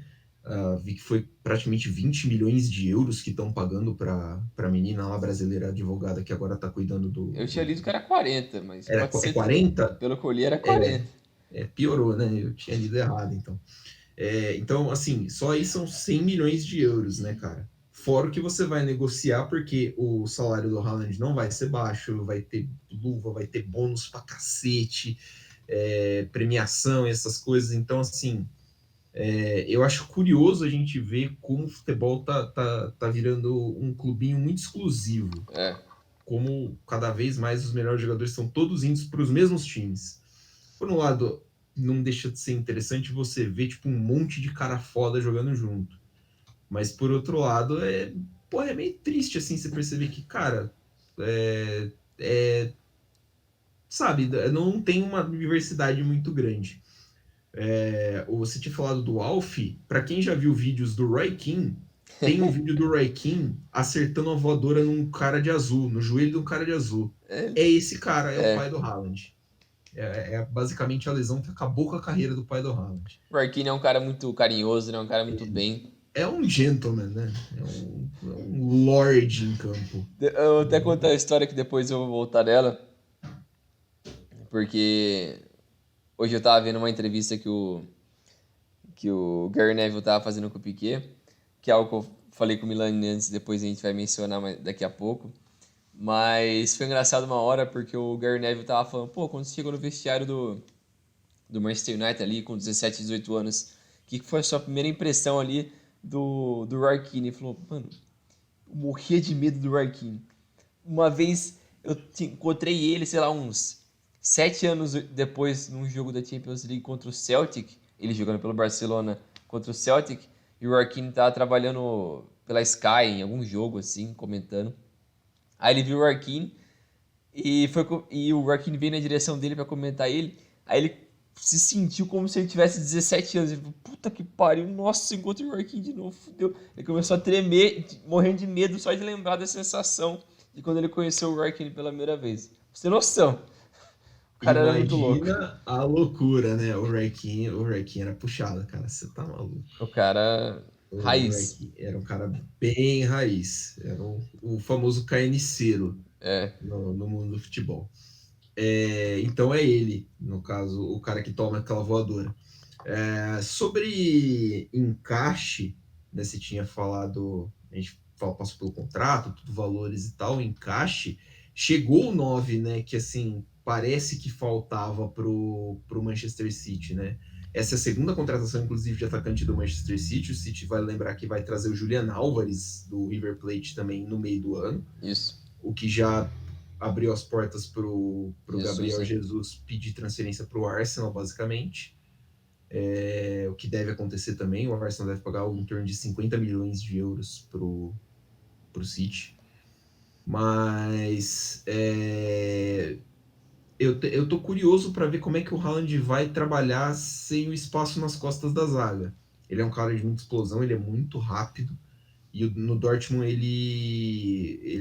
Vi que foi praticamente 20 milhões de euros que estão pagando para a menina lá brasileira advogada que agora está cuidando Eu tinha lido que era 40, mas pode É ser também. 40? Pelo que eu li era 40. Piorou, né? Eu tinha lido errado, então. Então, assim, só aí são 100 milhões de euros, né, cara? Fora o que você vai negociar, porque o salário do Haaland não vai ser baixo, vai ter luva, vai ter bônus pra cacete, premiação, essas coisas. Então, assim, eu acho curioso a gente ver como o futebol tá virando um clubinho muito exclusivo. É. Como cada vez mais os melhores jogadores estão todos indo para os mesmos times. Por um lado, não deixa de ser interessante você ver tipo um monte de cara foda jogando junto. Mas por outro lado, é meio triste assim você perceber que, cara, é, é, sabe, não tem uma diversidade muito grande. Você tinha falado do Alf, para quem já viu vídeos do Roy Keane, tem um vídeo do Roy Keane acertando a voadora num cara de azul, no joelho de um cara de azul. É. É esse cara, é o É. pai do Haaland. É basicamente a lesão que acabou com a carreira do pai do Haaland. O Arquini é um cara muito carinhoso, né? Um cara muito Ele bem. é um gentleman, né? É um lord em campo. Eu vou até contar a história que depois eu vou voltar nela, porque hoje eu tava vendo uma entrevista que o Gary Neville tava fazendo com o Piquet, que é algo que eu falei com o Milani antes, depois a gente vai mencionar daqui a pouco. Mas foi engraçado uma hora porque o Gary Neville tava falando, pô, quando você chegou no vestiário do Manchester United ali, com 17, 18 anos, o que foi a sua primeira impressão ali do Roy Keane? Ele falou, mano, eu morria de medo do Roy Keane. Uma vez eu encontrei ele, sei lá, uns 7 anos depois, num jogo da Champions League contra o Celtic, ele jogando pelo Barcelona contra o Celtic, e o Joaquim tava trabalhando pela Sky em algum jogo, assim, comentando. Aí ele viu o Joaquim e o Joaquim veio na direção dele pra comentar ele, aí ele se sentiu como se ele tivesse 17 anos. Ele falou, puta que pariu, nossa, encontrei o Joaquim de novo, fudeu. Ele começou a tremer, morrendo de medo só de lembrar da sensação de quando ele conheceu o Joaquim pela primeira vez. Pra você ter noção. O cara era muito louco. Imagina a loucura, né? O Rekin era puxado, cara. Você tá maluco. O cara. O Raiz. Rekin era um cara bem raiz. Era o famoso carniceiro É. no mundo do futebol. Então é ele, no caso, o cara que toma aquela voadora. Sobre encaixe, né, você tinha falado, a gente passou pelo contrato, tudo valores e tal, encaixe, chegou o 9, né, que assim, parece que faltava pro Manchester City, né? Essa é a segunda contratação, inclusive, de atacante do Manchester City. O City vai lembrar que vai trazer o Julian Álvares, do River Plate, também no meio do ano, Isso. o que já abriu as portas pro Jesus, Gabriel né? Jesus pedir transferência pro Arsenal, basicamente. O que deve acontecer também, o Arsenal deve pagar em torno de 50 milhões de euros pro City. Mas eu tô curioso para ver como é que o Haaland vai trabalhar sem o espaço nas costas da zaga. Ele é um cara de muita explosão, ele é muito rápido. E no Dortmund ele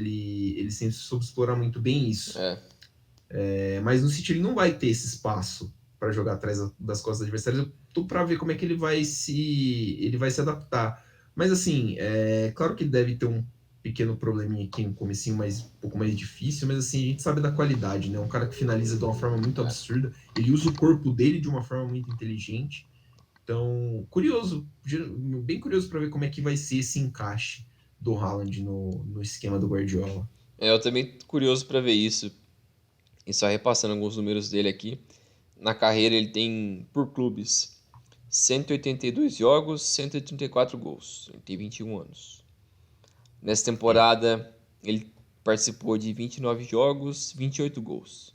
sempre soube explorar muito bem isso. É. Mas no City ele não vai ter esse espaço para jogar atrás das costas adversárias. Eu tô para ver como é que ele vai se adaptar. Mas assim, claro que ele deve ter um pequeno probleminha aqui no comecinho, um pouco mais difícil, mas assim, a gente sabe da qualidade, né? Um cara que finaliza de uma forma muito absurda, ele usa o corpo dele de uma forma muito inteligente. Então, curioso, bem curioso para ver como é que vai ser esse encaixe do Haaland no esquema do Guardiola. Eu também tô curioso pra ver isso. E só repassando alguns números dele aqui. Na carreira ele tem, por clubes, 182 jogos, 134 gols. Ele tem 21 anos. Nessa É, temporada, ele participou de 29 jogos, 28 gols.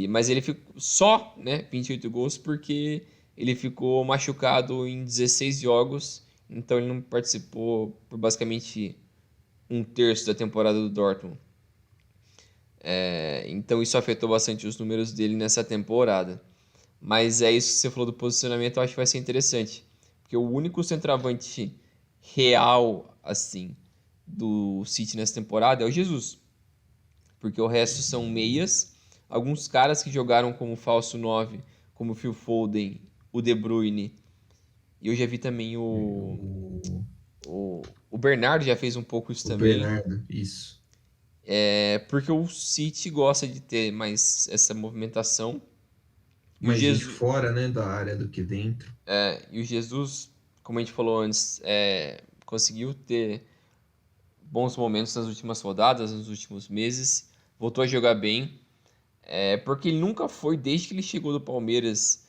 Mas ele ficou só, né, 28 gols porque ele ficou machucado em 16 jogos, então ele não participou por basicamente um terço da temporada do Dortmund. Então isso afetou bastante os números dele nessa temporada. Mas é isso que você falou do posicionamento, eu acho que vai ser interessante. Porque o único centroavante real, assim, do City nessa temporada é o Jesus. Porque o resto são meias. Alguns caras que jogaram como falso 9, como o Phil Foden, o De Bruyne. E eu já vi também o, o Bernardo já fez um pouco isso o também. Bernardo, isso. Porque o City gosta de ter mais essa movimentação. E o Mais gente Jesus, fora, né, da área do que dentro. e o Jesus, como a gente falou antes, conseguiu ter bons momentos nas últimas rodadas, nos últimos meses. Voltou a jogar bem. Porque ele nunca foi, desde que ele chegou do Palmeiras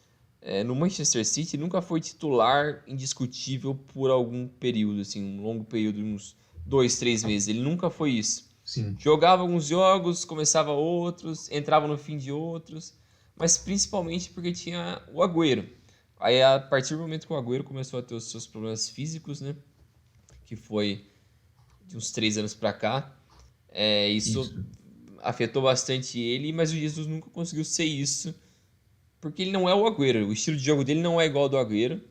no Manchester City, nunca foi titular indiscutível por algum período, assim, um longo período, uns 2, 3 meses. Ele nunca foi isso. Sim, Jogava alguns jogos, começava outros, entrava no fim de outros, mas principalmente porque tinha o Agüero. Aí, a partir do momento que o Agüero começou a ter os seus problemas físicos, né, que foi de uns 3 anos pra cá, isso isso. afetou bastante ele, mas o Jesus nunca conseguiu ser isso, porque ele não é o Agüero. O estilo de jogo dele não é igual ao do Agüero,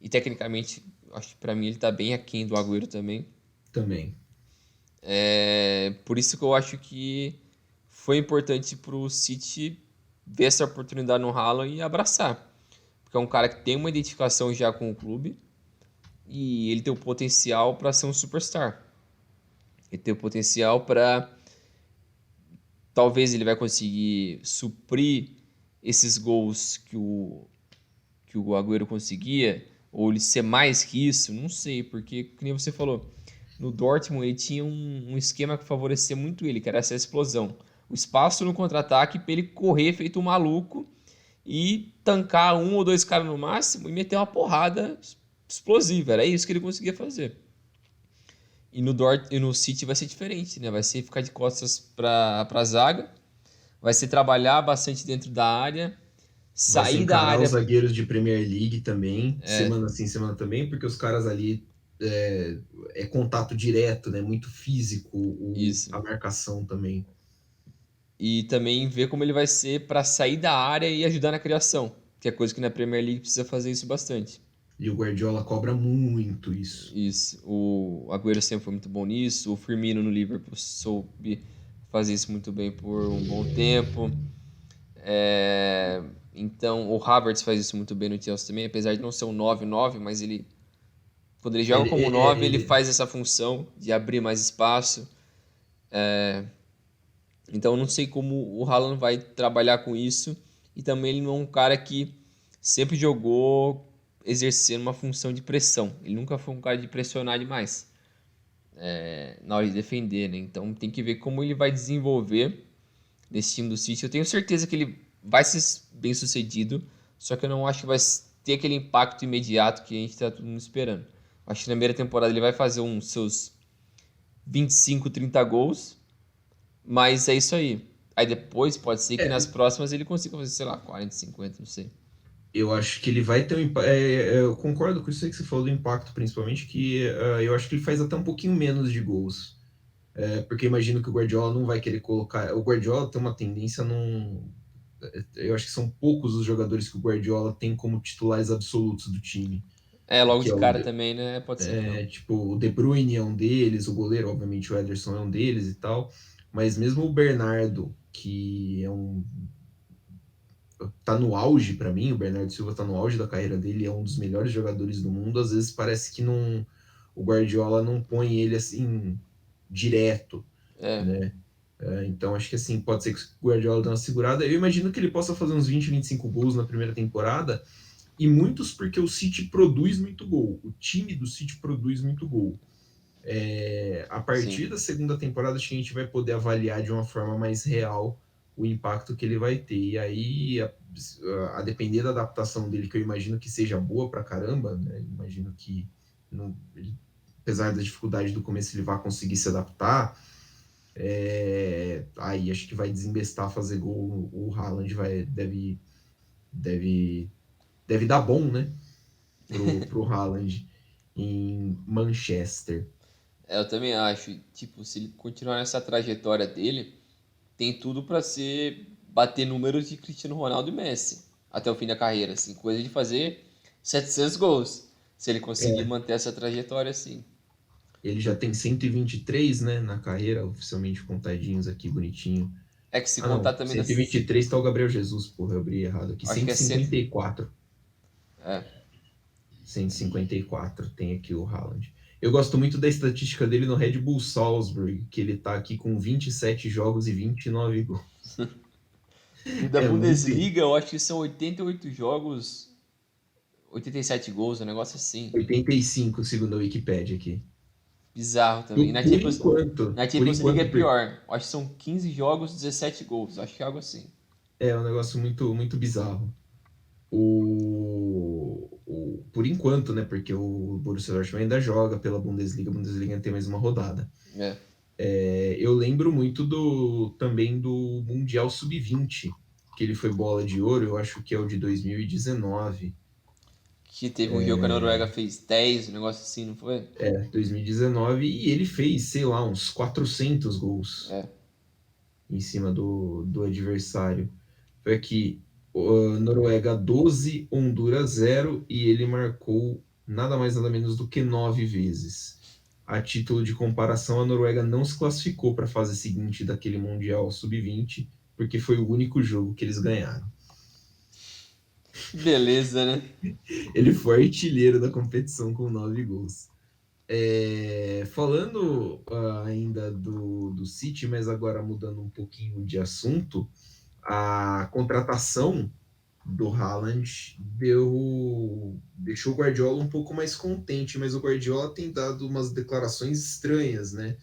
e tecnicamente, acho que pra mim ele tá bem aquém do Agüero também. Também. Por isso que eu acho que foi importante pro City ver essa oportunidade no Haaland e abraçar. Porque é um cara que tem uma identificação já com o clube e ele tem o potencial para ser um superstar. Ele tem o potencial para talvez ele vai conseguir suprir esses gols que o Agüero conseguia, ou ele ser mais que isso, não sei, porque, como nem você falou, no Dortmund ele tinha um esquema que favorecia muito ele, que era essa explosão. O espaço no contra-ataque para ele correr feito um maluco e tancar um ou dois caras no máximo e meter uma porrada explosiva. Era isso que ele conseguia fazer. E no City vai ser diferente, né? Vai ser ficar de costas para a zaga, vai ser trabalhar bastante dentro da área, Vai ser sair da encarar os área. zagueiros de Premier League também, semana sim, semana também, porque os caras ali é contato direto, né? Muito físico, Isso. a marcação também. E também ver como ele vai ser para sair da área e ajudar na criação, que é coisa que na Premier League precisa fazer isso bastante. E o Guardiola cobra muito isso. Isso. O Agüero sempre foi muito bom nisso. O Firmino no Liverpool soube fazer isso muito bem por um bom tempo. Então, o Havertz faz isso muito bem no Chelsea também, apesar de não ser um 9-9, mas quando ele joga Ele, como é- é- 9, ele ele, faz essa função de abrir mais espaço. Então, eu não sei como o Haaland vai trabalhar com isso. E também ele não é um cara que sempre jogou exercendo uma função de pressão. Ele nunca foi um cara de pressionar demais na hora de defender, né? Então tem que ver como ele vai desenvolver nesse time do City. Eu tenho certeza que ele vai ser bem sucedido, só que eu não acho que vai ter aquele impacto imediato que a gente está todo mundo esperando. Acho que na primeira temporada ele vai fazer uns seus 25, 30 gols, mas é isso aí. Aí depois pode ser que nas é, próximas ele consiga fazer, sei lá, 40, 50, não sei. eu acho que ele vai ter um impacto. Eu concordo com isso aí que você falou do impacto, principalmente, que eu acho que ele faz até um pouquinho menos de gols. Porque imagino que o Guardiola não vai querer colocar. O Guardiola tem uma tendência a não. Eu acho que são poucos os jogadores que o Guardiola tem como titulares absolutos do time. Logo Que de é cara também, né? Pode ser que não. tipo, o De Bruyne é um deles, o goleiro, obviamente, o Ederson é um deles e tal. Mas mesmo o Bernardo, que tá no auge para mim, o Bernardo Silva tá no auge da carreira dele, é um dos melhores jogadores do mundo. Às vezes parece que não, o Guardiola não põe ele assim direto, É, né? Então acho que assim, pode ser que o Guardiola dê uma segurada. Eu imagino que ele possa fazer uns 20, 25 gols na primeira temporada, e muitos porque o City produz muito gol. O time do City produz muito gol. A sim. partir da segunda temporada, acho que a gente vai poder avaliar de uma forma mais real o impacto que ele vai ter. E aí, a depender da adaptação dele, que eu imagino que seja boa pra caramba, né? Imagino que, não, apesar da dificuldade do começo, ele vai conseguir se adaptar. Aí acho que vai desembestar fazer gol. O Haaland deve, deve dar bom, né? Pro Haaland em Manchester. Eu também acho, tipo, se ele continuar nessa trajetória dele, tem tudo pra ser bater números de Cristiano Ronaldo e Messi até o fim da carreira, assim, coisa de fazer 700 gols, se ele conseguir É, manter essa trajetória assim. ele já tem 123, né, na carreira, oficialmente contadinhos aqui, bonitinho. É que se Ah, contar não, também cento e nas, vinte e três tá o Gabriel Jesus, porra, eu abri errado aqui. acho que é 154. é, 154 tem aqui o Haaland. Eu gosto muito da estatística dele no Red Bull Salzburg, que ele tá aqui com 27 jogos e 29 gols. e da É muito. Bundesliga, eu acho que são 88 jogos, 87 gols, um negócio assim. 85, segundo a Wikipedia aqui. Bizarro também. E na Por Champions League é enquanto, pior. Eu acho que são 15 jogos, 17 gols. Acho que é algo assim. é um negócio muito, muito bizarro. Por enquanto, né? Porque o Borussia Dortmund ainda joga pela Bundesliga. A Bundesliga ainda tem mais uma rodada. É. Eu lembro muito também do Mundial Sub-20, que ele foi bola de ouro, eu acho que é o de 2019. Que teve um jogo que a Noruega fez 10, um negócio assim, não foi? 2019, e ele fez, sei lá, uns 400 gols É. em cima do adversário. Foi aqui, Noruega 12, Honduras 0, e ele marcou nada mais nada menos do que 9 vezes. A título de comparação, a Noruega não se classificou para a fase seguinte daquele Mundial Sub-20, porque foi o único jogo que eles ganharam. Que beleza, né? Ele foi artilheiro da competição com 9 gols. Falando ainda do City, mas agora mudando um pouquinho de assunto, a contratação do Haaland deixou o Guardiola um pouco mais contente, mas o Guardiola tem dado umas declarações estranhas, né?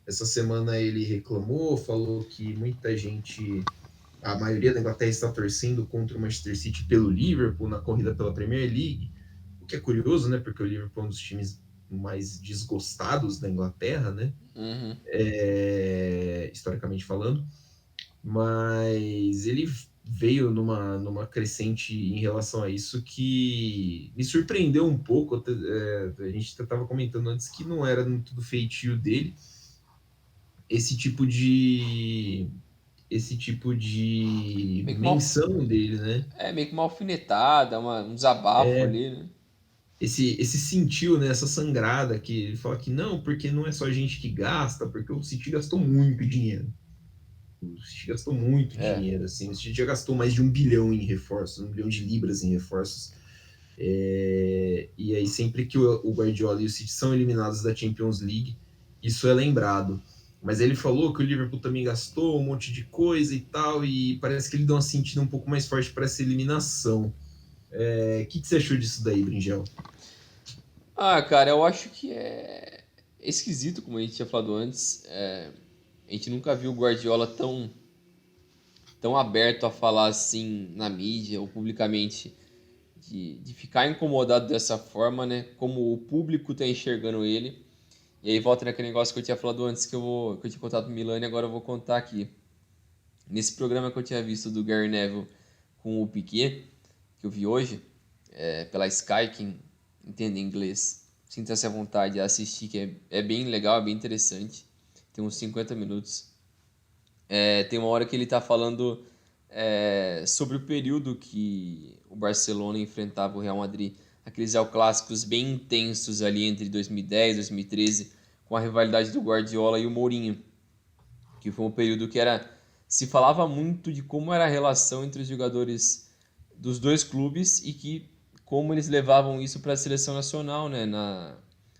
Essa semana ele reclamou, falou que muita gente, a maioria da Inglaterra está torcendo contra o Manchester City pelo Liverpool na corrida pela Premier League, o que é curioso, né? Porque o Liverpool é um dos times mais desgostados da Inglaterra, né? Uhum. Historicamente falando, mas ele veio numa crescente em relação a isso que me surpreendeu um pouco. A gente estava comentando antes que não era muito do feitio dele esse tipo de esse tipo de Meio que uma, menção dele, né? meio que uma alfinetada, um desabafo ali, né? Esse sentiu, né, essa sangrada que ele fala que não, porque não é só a gente que gasta, porque o City gastou muito dinheiro. O City gastou muito É. dinheiro, assim. O City já gastou mais de 1 bilhão em reforços, 1 bilhão de libras em reforços. E aí, sempre que o Guardiola e o City são eliminados da Champions League, isso é lembrado. Mas ele falou que o Liverpool também gastou um monte de coisa e tal, e parece que ele deu uma sentida um pouco mais forte para essa eliminação. O que você achou disso daí, Bringel? Ah, cara, eu acho que é esquisito, como a gente tinha falado antes. A gente nunca viu o Guardiola tão aberto a falar assim na mídia ou publicamente de ficar incomodado dessa forma, né? Como o público tá enxergando ele. E aí volta naquele negócio que eu tinha falado antes que eu tinha contado pro Milani, agora eu vou contar aqui. Nesse programa que eu tinha visto do Gary Neville com o Piquet, que eu vi hoje, pela Sky, quem entende inglês, sinta-se à vontade de assistir, que é bem legal, é bem interessante. Tem uns 50 minutos. Tem uma hora que ele está falando sobre o período que o Barcelona enfrentava o Real Madrid, aqueles El Clássicos bem intensos ali entre 2010 e 2013, com a rivalidade do Guardiola e o Mourinho, que foi um período que se falava muito de como era a relação entre os jogadores dos dois clubes e que como eles levavam isso para a seleção nacional, né,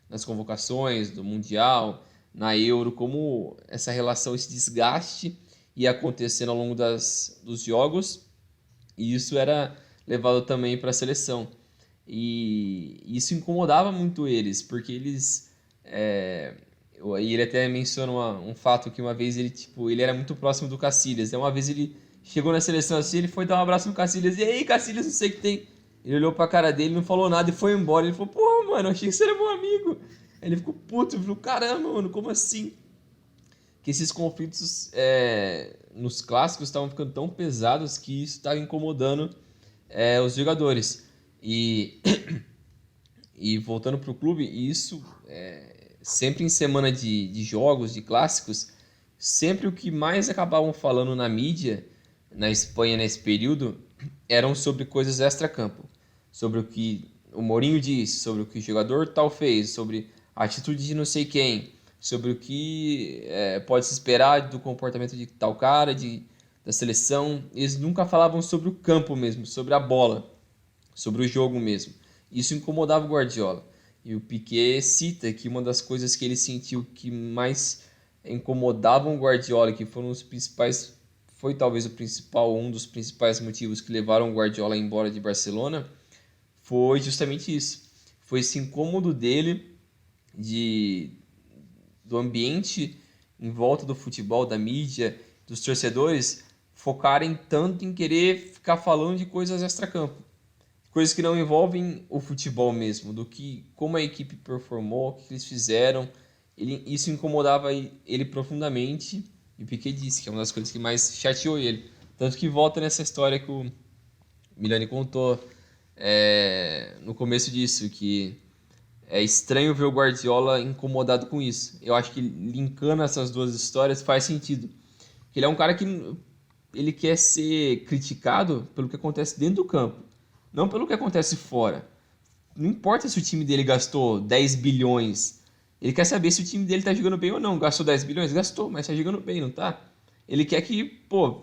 nas convocações do Mundial, na Euro, como essa relação, esse desgaste ia acontecendo ao longo dos jogos, e isso era levado também para a seleção. E isso incomodava muito eles, porque eles. E ele até menciona um fato que uma vez ele, tipo, ele era muito próximo do Cacilhas. Uma vez ele chegou na seleção assim, ele foi dar um abraço no Cacilhas. E aí, Cacilhas, não sei o que tem. Ele olhou pra cara dele, não falou nada e foi embora. Ele falou, porra, mano, eu achei que você era meu amigo. Aí ele ficou puto, falou, caramba, mano, como assim? Que esses conflitos nos clássicos estavam ficando tão pesados que isso estava incomodando os jogadores. E, e voltando pro clube, isso sempre em semana de jogos, de clássicos, sempre o que mais acabavam falando na mídia, na Espanha nesse período, eram sobre coisas extra-campo. Sobre o que o Mourinho disse, sobre o que o jogador tal fez, sobre a atitude de não sei quem, sobre o que pode se esperar do comportamento de tal cara, da seleção. Eles nunca falavam sobre o campo mesmo, sobre a bola, sobre o jogo mesmo. Isso incomodava o Guardiola. E o Piquet cita que uma das coisas que ele sentiu que mais incomodavam o Guardiola, que foram os principais, foi talvez o principal, um dos principais motivos que levaram o Guardiola embora de Barcelona, foi justamente isso. Foi esse incômodo dele de do ambiente em volta do futebol, da mídia, dos torcedores focarem tanto em querer ficar falando de coisas extracampo, coisas que não envolvem o futebol mesmo, do que como a equipe performou, o que eles fizeram. Isso incomodava ele profundamente e o Piquet disse que é uma das coisas que mais chateou ele. Tanto que volta nessa história que o Milani contou no começo disso, que é estranho ver o Guardiola incomodado com isso. Eu acho que linkando essas duas histórias faz sentido. Ele é um cara que ele quer ser criticado pelo que acontece dentro do campo, não pelo que acontece fora. Não importa se o time dele gastou 10 bilhões. Ele quer saber se o time dele tá jogando bem ou não. Gastou 10 bilhões? Gastou, mas tá jogando bem, não tá? Ele quer que, pô,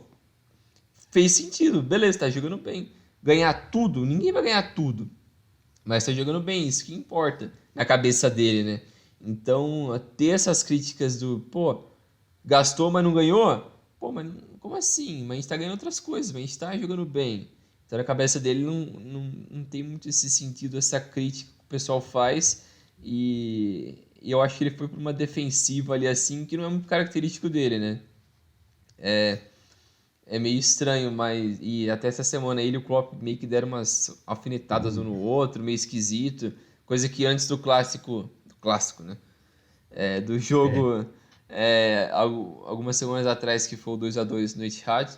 fez sentido. Beleza, tá jogando bem. Ganhar tudo? Ninguém vai ganhar tudo. Mas tá jogando bem, isso que importa na cabeça dele, né? Então, ter essas críticas do, pô, gastou, mas não ganhou? Pô, mas como assim? Mas a gente tá ganhando outras coisas, mas a gente tá jogando bem. Então, na cabeça dele não tem muito esse sentido, essa crítica que o pessoal faz. E eu acho que ele foi pra uma defensiva ali assim, que não é muito característico dele, né? É meio estranho, mas. E até essa semana ele e o Klopp meio que deram umas alfinetadas um no outro, meio esquisito. Coisa que antes do clássico. Do clássico, né? Do É, jogo. Algumas semanas atrás, que foi o 2-2 no Etihad.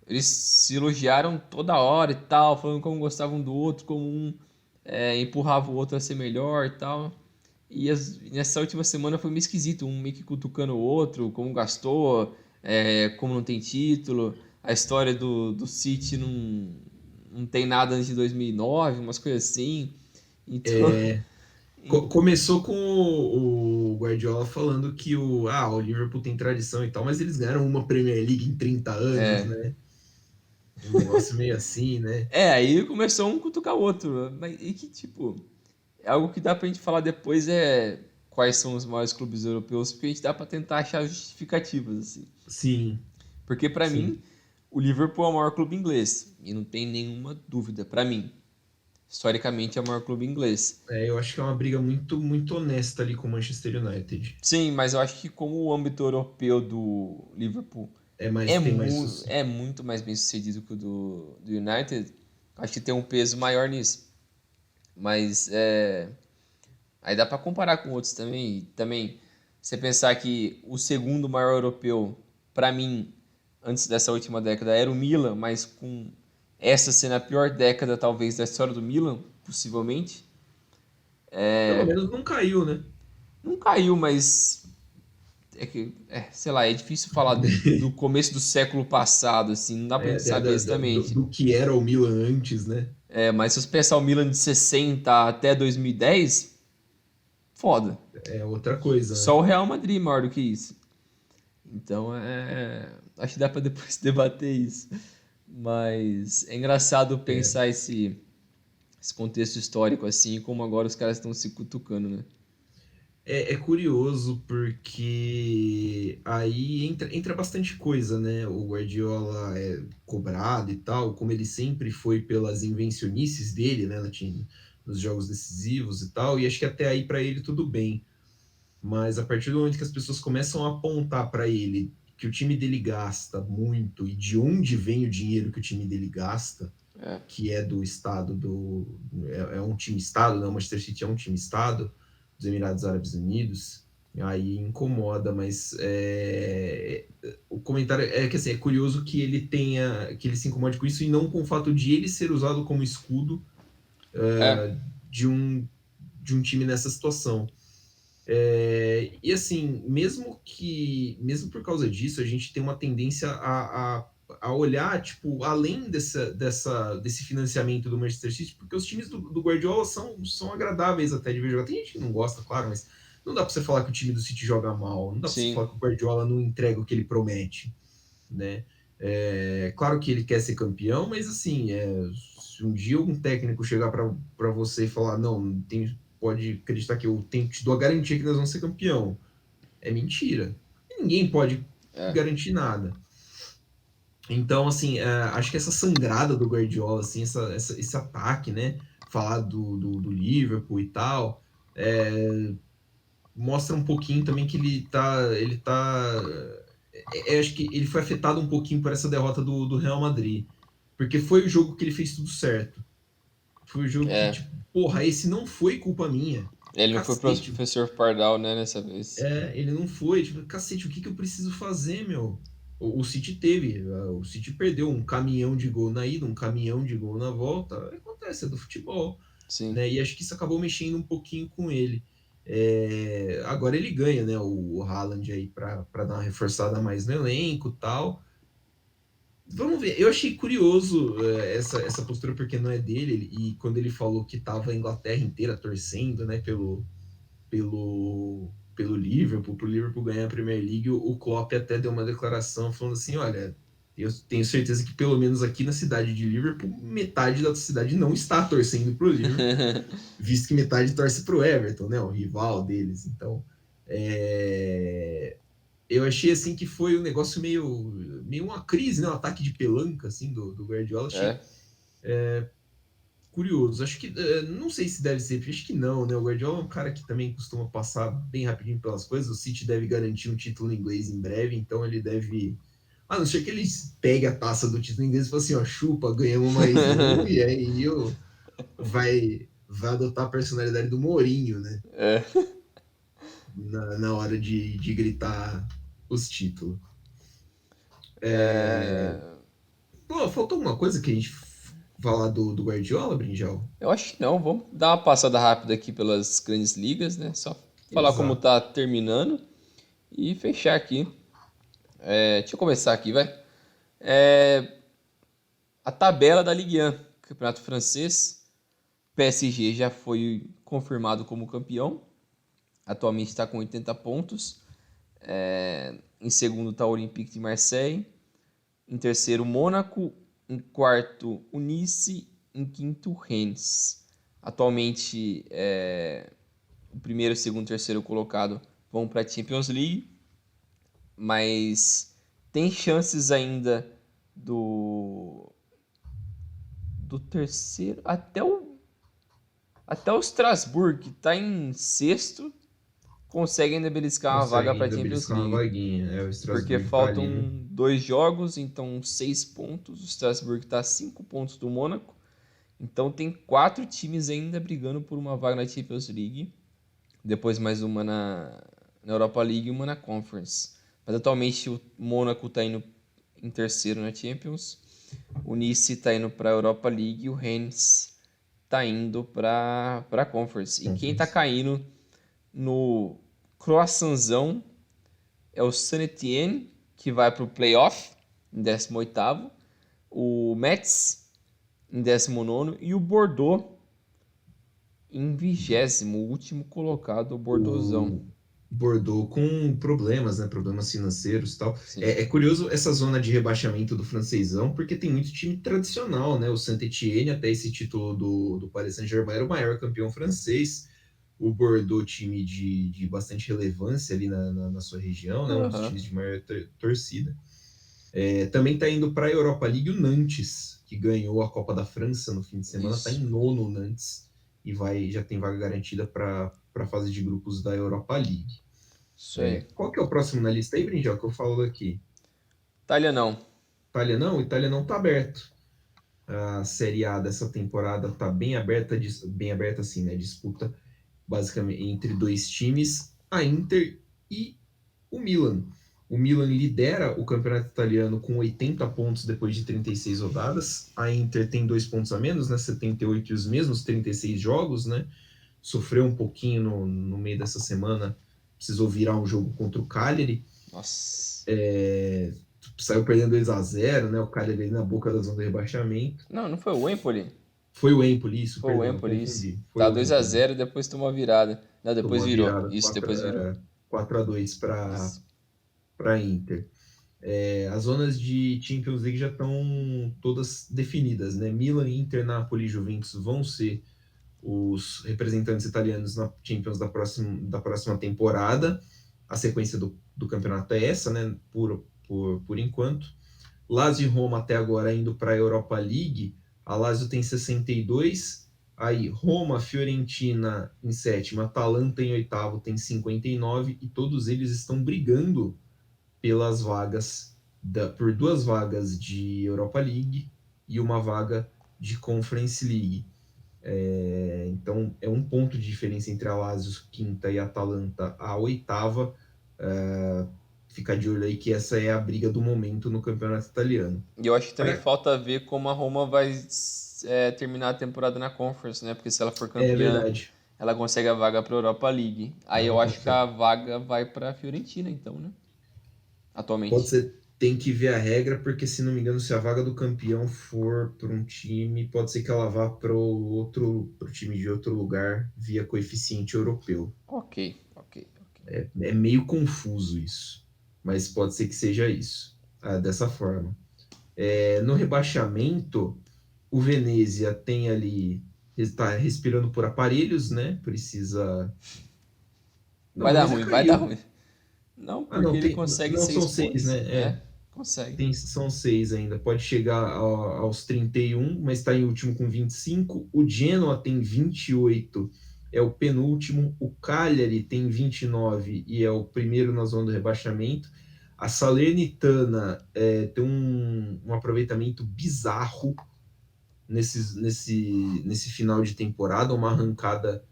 Eles se elogiaram toda hora e tal, falando como gostavam do outro, como um empurrava o outro a ser melhor e tal. Nessa última semana foi meio esquisito, um meio que cutucando o outro, como gastou, como não tem título, a história do City não tem nada antes de 2009, umas coisas assim. Então, é, começou com o Guardiola falando que o Liverpool tem tradição e tal, mas eles ganharam uma Premier League em 30 anos, é, né? Um negócio meio assim, né? aí começou um cutucar o outro, mas e que tipo, é algo que dá pra gente falar depois quais são os maiores clubes europeus, porque a gente dá pra tentar achar justificativas, assim. Sim, Porque pra sim. mim, o Liverpool é o maior clube inglês, e não tem nenhuma dúvida, pra mim. Historicamente é o maior clube inglês. Eu acho que é uma briga muito, muito honesta ali com o Manchester United. Sim, mas eu acho que como o âmbito europeu do Liverpool Tem mais é muito mais bem sucedido que o do United, acho que tem um peso maior nisso. Mas aí dá pra comparar com outros também. E também, você pensar que o segundo maior europeu, pra mim, antes dessa última década, era o Milan, mas com essa sendo a pior década talvez da história do Milan, possivelmente. pelo menos não caiu, né? Não caiu, mas sei lá, é difícil falar do começo do século passado, assim, não dá pra gente saber exatamente. Do que era o Milan antes, né? Mas se você pensar o Milan de 60 até 2010, foda. É outra coisa, Só né? o Real Madrid é maior do que isso. Então, acho que dá pra depois debater isso. Mas é engraçado É, pensar esse contexto histórico assim, como agora os caras estão se cutucando, né? é curioso porque aí entra bastante coisa, né? O Guardiola é cobrado e tal, como ele sempre foi pelas invencionices dele, né? Nos jogos decisivos e tal, e acho que até aí para ele tudo bem. Mas a partir do momento que as pessoas começam a apontar para ele que o time dele gasta muito e de onde vem o dinheiro que o time dele gasta, É. que é do estado do. É um time-estado, né? O Manchester City é um time-estado dos Emirados Árabes Unidos, aí incomoda, mas o comentário é que assim, é curioso que ele tenha, que ele se incomode com isso e não com o fato de ele ser usado como escudo É. de um time nessa situação. E assim, mesmo por causa disso, a gente tem uma tendência a olhar, tipo, além desse financiamento do Manchester City, porque os times do Guardiola são agradáveis até de ver jogar. Tem gente que não gosta, claro, mas não dá pra você falar que o time do City joga mal, não dá pra você Sim. falar que o Guardiola não entrega o que ele promete, né? Claro que ele quer ser campeão, mas assim, se um dia um técnico chegar para você e falar, não, pode acreditar que eu te dou a garantia que nós vamos ser campeão, é mentira. Ninguém pode É. garantir nada. Então, assim, acho que essa sangrada do Guardiola, assim, esse ataque, né? Falar do Liverpool e tal, mostra um pouquinho também que acho que ele foi afetado um pouquinho por essa derrota do Real Madrid. Porque foi o jogo que ele fez tudo certo. Foi o jogo que, É. tipo, porra, esse não foi culpa minha. Ele não foi pro Cacete. professor Pardal, né, nessa vez. Ele não foi. Tipo, cacete, o que eu preciso fazer, meu? O City teve. O City perdeu um caminhão de gol na ida, um caminhão de gol na volta. Acontece, é do futebol. Sim. Né? E acho que isso acabou mexendo um pouquinho com ele. Agora ele ganha, né? O Haaland aí para dar uma reforçada mais no elenco e tal. Vamos ver. Eu achei curioso essa postura porque não é dele. E quando ele falou que tava a Inglaterra inteira torcendo, né, pelo Liverpool, pro Liverpool ganhar a Premier League, o Klopp até deu uma declaração falando assim, olha, eu tenho certeza que pelo menos aqui na cidade de Liverpool, metade da cidade não está torcendo pro Liverpool, visto que metade torce pro Everton, né, o rival deles. Então, eu achei assim que foi um negócio meio uma crise, né, um ataque de pelanca assim do Guardiola. Achei É. curioso. Acho que não sei se deve ser, acho que não, né? O Guardiola é um cara que também costuma passar bem rapidinho pelas coisas. O City deve garantir um título inglês em breve, então ele deve. A não ser que ele pegue a taça do título inglês e fale assim, ó, chupa, ganhamos mais um, e aí vai adotar a personalidade do Mourinho, né? É. Na hora de gritar os títulos. É. Pô, faltou alguma coisa que a gente falar do Guardiola, Brinjal? Eu acho que não. Vamos dar uma passada rápida aqui pelas grandes ligas, né? Só falar como Exato. tá terminando e fechar aqui. Deixa eu começar aqui, vai. A tabela da Ligue 1, Campeonato Francês. PSG já foi confirmado como campeão. Atualmente está com 80 pontos. Em segundo está o Olympique de Marseille. Em terceiro, Mônaco. Em quarto, o Nice. Em quinto, Rennes. Atualmente, o primeiro, segundo e terceiro colocado vão para a Champions League, mas tem chances ainda do terceiro até o Strasbourg, que está em sexto, consegue ainda beliscar uma vaga Consegue para a ainda Champions beliscar uma League. vaguinha. O Porque Strasbourg tá ali, né? faltam 2 jogos, então 6 pontos. O Strasbourg está a 5 pontos do Mônaco. Então tem 4 times ainda brigando por uma vaga na Champions League. Depois mais uma na Europa League e uma na Conference. Mas atualmente o Mônaco está indo em terceiro na Champions. O Nice está indo para a Europa League e o Rennes está indo para a Conference. E quem está Conference. caindo no croissantzão é o Saint-Étienne, que vai para o playoff em 18º. O Metz em 19º e o Bordeaux em 20º, o último colocado, o Bordeauxão. O Bordeaux com problemas, né? Problemas financeiros e tal. Sim. É curioso essa zona de rebaixamento do francesão, porque tem muito time tradicional, né? O Saint-Étienne, até esse título do Paris Saint-Germain, era o maior campeão francês. O Bordeaux, time de bastante relevância ali na sua região, né? Um dos Aham. times de maior torcida. Também está indo para a Europa League o Nantes, que ganhou a Copa da França no fim de semana, está em Isso. nono o Nantes e já tem vaga garantida para a fase de grupos da Europa League. Isso aí. Qual que é o próximo na lista aí, Brinjal, que eu falo daqui? Itália não. Itália não tá aberto. A Série A dessa temporada tá bem aberta assim, né? Disputa basicamente entre dois times, a Inter e o Milan. O Milan lidera o campeonato italiano com 80 pontos depois de 36 rodadas. A Inter tem 2 pontos a menos, né? 78 e os mesmos 36 jogos, né? Sofreu um pouquinho no meio dessa semana, precisou virar um jogo contra o Cagliari. Nossa. Saiu perdendo 2-0, né? O Cagliari ali na boca da zona do rebaixamento. Não, não foi o Empoli? Foi o Empoli, isso, Foi o perdão, Empoli, isso. confundi. Foi Tá o Empoli. 2-0 e depois tomou a virada. Não, depois Tomou a virou. virada Isso, depois virou. 4-2 para Isso. a Inter. As zonas de Champions League já estão todas definidas, né? Milan, Inter, Napoli e Juventus vão ser os representantes italianos na Champions da próxima temporada. A sequência do campeonato é essa, né? Por enquanto. Lazio e Roma até agora indo para a Europa League. A Lazio tem 62. Aí Roma, Fiorentina em sétima, Atalanta em oitavo tem 59 e todos eles estão brigando pelas vagas por 2 vagas de Europa League e uma vaga de Conference League. Então é um ponto de diferença entre a Lazio quinta e a Atalanta a oitava. Fica de olho aí que essa é a briga do momento no campeonato italiano. E eu acho que também Pra... falta ver como a Roma vai terminar a temporada na Conference, né? Porque se ela for É campeã, verdade. ela consegue a vaga para Europa League. Aí Ela eu acho que consegue. a vaga vai para Fiorentina, então, né? Pode Atualmente. ser, tem que ver a regra, porque se não me engano, se a vaga do campeão for para um time, pode ser que ela vá para pro time de outro lugar via coeficiente europeu. Ok, ok, ok. É meio confuso isso, mas pode ser que seja isso, dessa forma. No rebaixamento, o Venezia tem ali, está respirando por aparelhos, né? Precisa. Não, Vai dar Venezia ruim, vai dar caiu. ruim. Não, Ah, porque não, ele consegue não são 6 seis, pontos. né? Consegue. São 6 ainda. Pode chegar aos 31, mas está em último com 25. O Genoa tem 28, é o penúltimo. O Cagliari tem 29 e é o primeiro na zona do rebaixamento. A Salernitana tem um aproveitamento bizarro nesse final de temporada, uma arrancada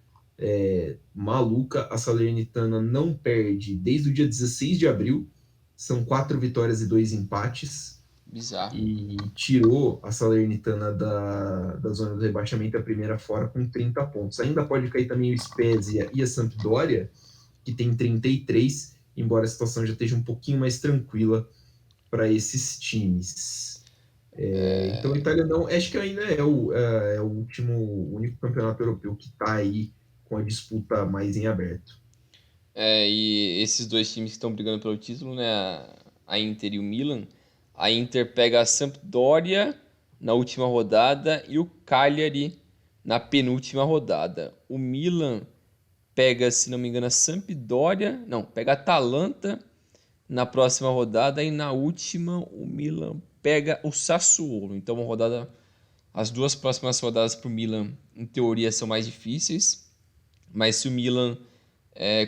maluca. A Salernitana não perde desde o dia 16 de abril. São 4 vitórias e 2 empates. Bizarro. E tirou a Salernitana da zona do rebaixamento, a primeira fora, com 30 pontos. Ainda pode cair também o Spezia e a Sampdoria, que tem 33, embora a situação já esteja um pouquinho mais tranquila para esses times. Então a Itália não, acho que ainda é o o único campeonato europeu que está aí com a disputa mais em aberto. E esses dois times que estão brigando pelo título, né? A Inter e o Milan. A Inter pega a Sampdoria na última rodada e o Cagliari na penúltima rodada. O Milan pega, se não me engano, a Sampdoria. Não, pega a Atalanta na próxima rodada e na última o Milan pega o Sassuolo. Então, as duas próximas rodadas para o Milan, em teoria, são mais difíceis. Mas se o Milan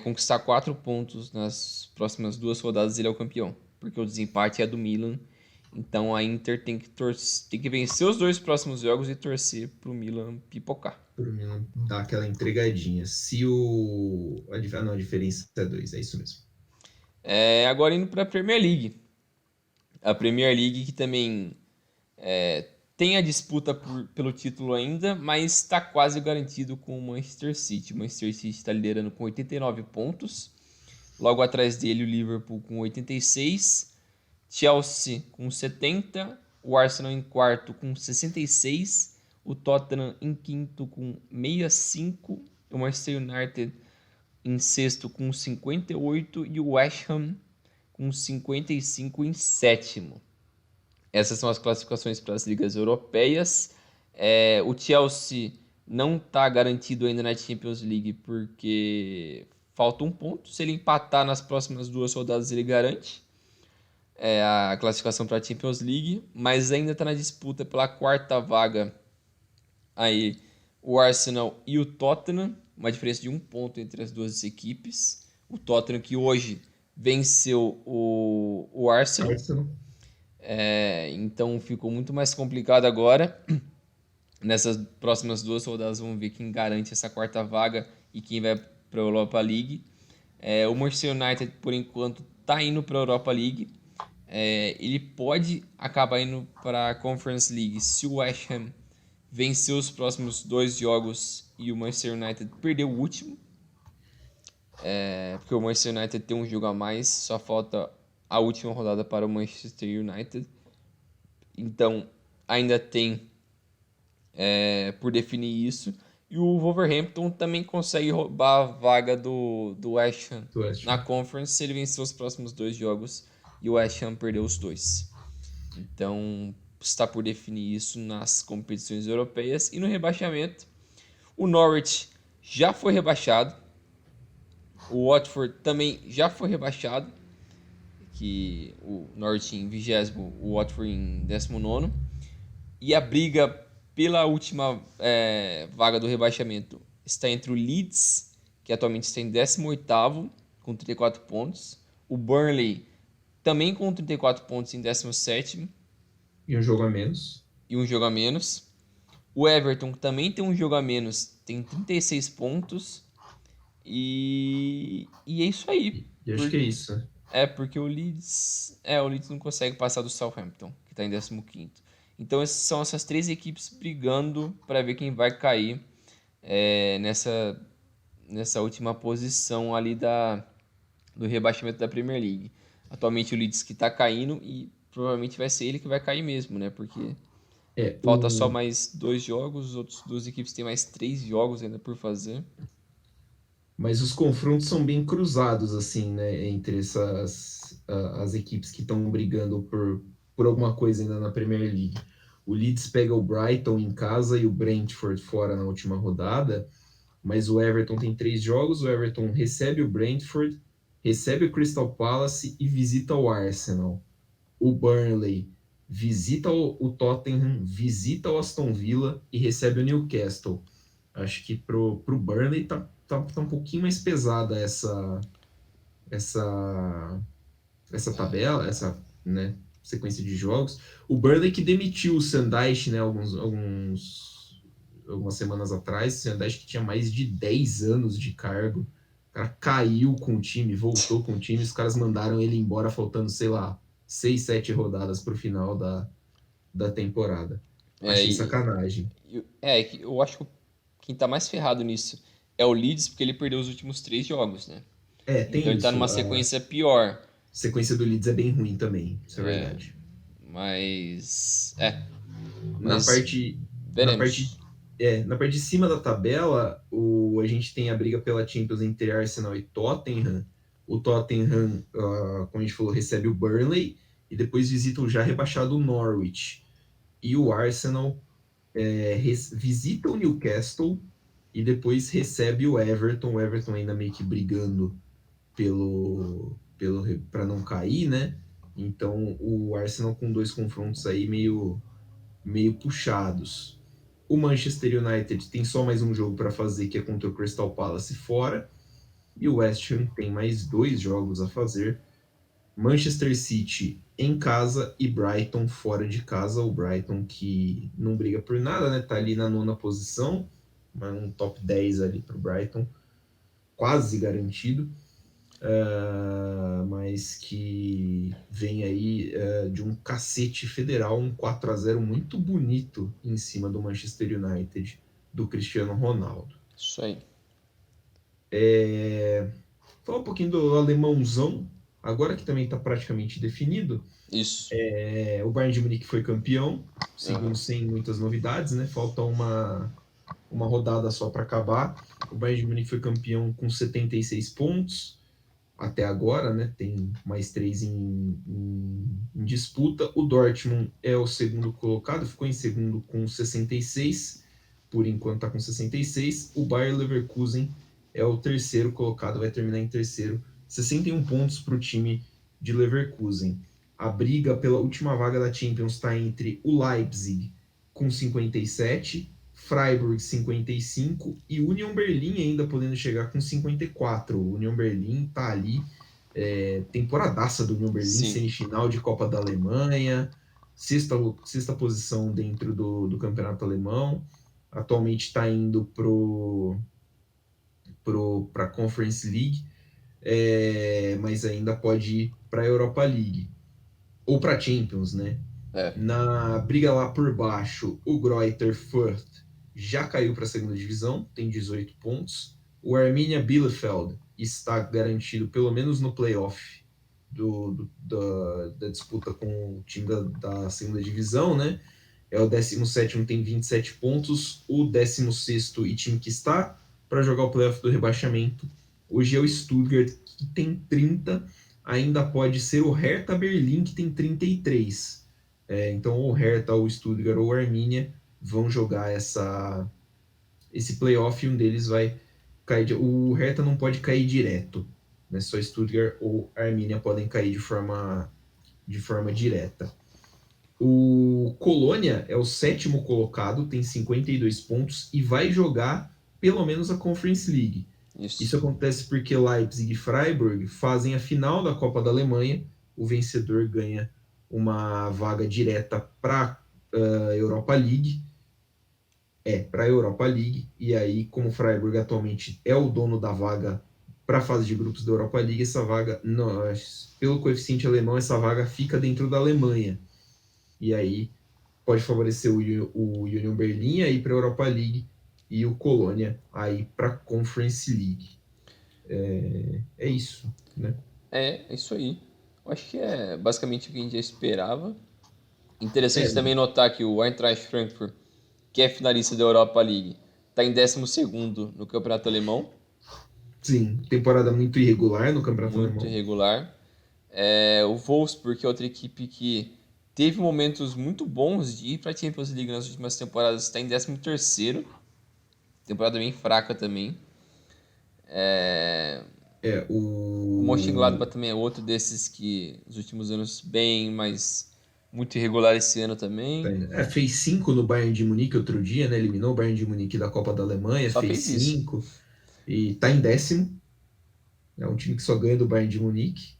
conquistar 4 pontos nas próximas 2 rodadas, ele é o campeão. Porque o desempate é do Milan. Então a Inter tem que vencer os 2 próximos jogos e torcer pro Milan pipocar. Por Milan dar aquela entregadinha. Se o. Não, a diferença é 2, é isso mesmo. Agora indo para a Premier League. A Premier League que também tem a disputa pelo título ainda, mas está quase garantido com o Manchester City. O Manchester City está liderando com 89 pontos. Logo atrás dele o Liverpool com 86. Chelsea com 70. O Arsenal em quarto com 66. O Tottenham em quinto com 65. O Manchester United em sexto com 58. E o West Ham com 55 em sétimo. Essas são as classificações para as ligas europeias. O Chelsea não está garantido ainda na Champions League porque falta um ponto. Se ele empatar nas próximas 2 rodadas, ele garante a classificação para a Champions League, mas ainda está na disputa pela quarta vaga. Aí o Arsenal e o Tottenham, uma diferença de 1 ponto entre as duas equipes. O Tottenham que hoje venceu o Arsenal. Então ficou muito mais complicado agora. Nessas próximas 2 rodadas, vamos ver quem garante essa quarta vaga e quem vai para a Europa League. O Manchester United, por enquanto, está indo para a Europa League. Ele pode acabar indo para a Conference League se o West Ham vencer os próximos 2 jogos e o Manchester United perder o último. Porque o Manchester United tem um jogo a mais, só falta a última rodada para o Manchester United. Então, ainda tem por definir isso. E o Wolverhampton também consegue roubar a vaga do West Ham Do West na Ham. Conference se ele vencer os próximos 2 jogos e o West Ham perder os 2. Então, está por definir isso nas competições europeias. E no rebaixamento, o Norwich já foi rebaixado. O Watford também já foi rebaixado. Que o Norwich em 20º, o Watford em 19º. E a briga pela última vaga do rebaixamento está entre o Leeds, que atualmente está em 18º, com 34 pontos. O Burnley, também com 34 pontos, em 17º. E um jogo a menos. E um jogo a menos. O Everton, que também tem um jogo a menos, tem 36 pontos. E é isso aí. E acho que é isso. Porque o Leeds não consegue passar do Southampton, que está em 15º. Então são essas 3 equipes brigando para ver quem vai cair nessa última posição ali do rebaixamento da Premier League. Atualmente o Leeds que está caindo e provavelmente vai ser ele que vai cair mesmo, né? Porque falta só mais 2 jogos, as outras 2 equipes têm mais 3 jogos ainda por fazer. Mas os confrontos são bem cruzados, assim, né? Entre as equipes que estão brigando por alguma coisa ainda na Premier League. O Leeds pega o Brighton em casa e o Brentford fora na última rodada, mas o Everton tem 3 jogos, o Everton recebe o Brentford, recebe o Crystal Palace e visita o Arsenal. O Burnley visita o Tottenham, visita o Aston Villa e recebe o Newcastle. Acho que pro Burnley tá um pouquinho mais pesada essa tabela, essa, né, sequência de jogos. O Burnley que demitiu o Sandaich, né, algumas semanas atrás. O Sandaich que tinha mais de 10 anos de cargo. O cara caiu com o time, voltou com o time, os caras mandaram ele embora faltando, sei lá, 6, 7 rodadas pro final da temporada. Achei sacanagem. Eu acho que quem tá mais ferrado nisso é o Leeds, porque ele perdeu os últimos 3 jogos, né? Tem Então ele tá isso. numa sequência pior. A sequência do Leeds é bem ruim também, isso é verdade. Mas. Na parte, na parte, veremos. na parte de cima da tabela, a gente tem a briga pela Champions entre Arsenal e Tottenham. O Tottenham, como a gente falou, recebe o Burnley e depois visita o já rebaixado Norwich. E o Arsenal visita o Newcastle e depois recebe o Everton. O Everton ainda meio que brigando para não cair, né? Então o Arsenal com 2 confrontos aí meio puxados. O Manchester United tem só mais um jogo para fazer, que é contra o Crystal Palace fora. E o West Ham tem mais 2 jogos a fazer. Manchester City em casa e Brighton fora de casa. O Brighton que não briga por nada, né? Tá ali na 9ª posição, mas um top 10 ali para o Brighton, quase garantido. Mas que vem aí de um cacete federal, um 4-0 muito bonito em cima do Manchester United, do Cristiano Ronaldo. Isso aí. Falar um pouquinho do alemãozão, agora que também está praticamente definido. Isso. O Bayern de Munique foi campeão, segundo sem muitas novidades, né? Falta uma rodada só para acabar. O Bayern de Munique foi campeão com 76 pontos até agora, né? Tem mais 3 em disputa. O Dortmund é o segundo colocado, ficou em segundo com 66, por enquanto está com 66. O Bayer Leverkusen é o terceiro colocado, vai terminar em terceiro, 61 pontos para o time de Leverkusen. A briga pela última vaga da Champions está entre o Leipzig com 57, Freiburg 55 e Union Berlin ainda podendo chegar com 54. O Union Berlin está ali Temporadaça do Union Berlin, Sim. semifinal de Copa da Alemanha, sexta posição dentro do campeonato alemão. Atualmente está indo para a Conference League, mas ainda pode ir para a Europa League ou para a Champions, né? É. Na briga lá por baixo, o Greuther Fürth já caiu para a segunda divisão, tem 18 pontos. O Arminia Bielefeld está garantido pelo menos no playoff da disputa com o time da segunda divisão, né? É o 17º, tem 27 pontos. O 16º e time que está para jogar o playoff do rebaixamento. Hoje é o Stuttgart, que tem 30. Ainda pode ser o Hertha Berlim, que tem 33. Então, o Hertha, o Stuttgart ou o Arminia vão jogar esse playoff e um deles vai cair. O Hertha não pode cair direto, né? Só Stuttgart ou Arminia podem cair de forma direta. O Colônia é o 7º colocado, tem 52 pontos e vai jogar pelo menos a Conference League. Isso Isso. acontece porque Leipzig e Freiburg fazem a final da Copa da Alemanha. O vencedor ganha uma vaga direta para a Europa League. Para a Europa League. E aí, como o Freiburg atualmente é o dono da vaga para a fase de grupos da Europa League, essa vaga, pelo coeficiente alemão, essa vaga fica dentro da Alemanha. E aí pode favorecer o Union Berlin aí para a Europa League e o Colônia aí para a Conference League. É isso, né? É isso aí. Eu acho que é basicamente o que a gente já esperava. Interessante É, também notar que o Eintracht Frankfurt, que é finalista da Europa League, está em 12º no Campeonato Alemão, sim, temporada muito irregular no Campeonato muito Alemão. irregular. O Wolfsburg, que é outra equipe que teve momentos muito bons de ir para a Champions League nas últimas temporadas, está em 13º, temporada bem fraca também. O O Mönchengladbach também é outro desses que nos últimos anos bem, mas muito irregular esse ano também. fez 5 no Bayern de Munique outro dia, né? Eliminou o Bayern de Munique da Copa da Alemanha, Só fez fez isso. 5 e está em 10º. É um time que só ganha do Bayern de Munique.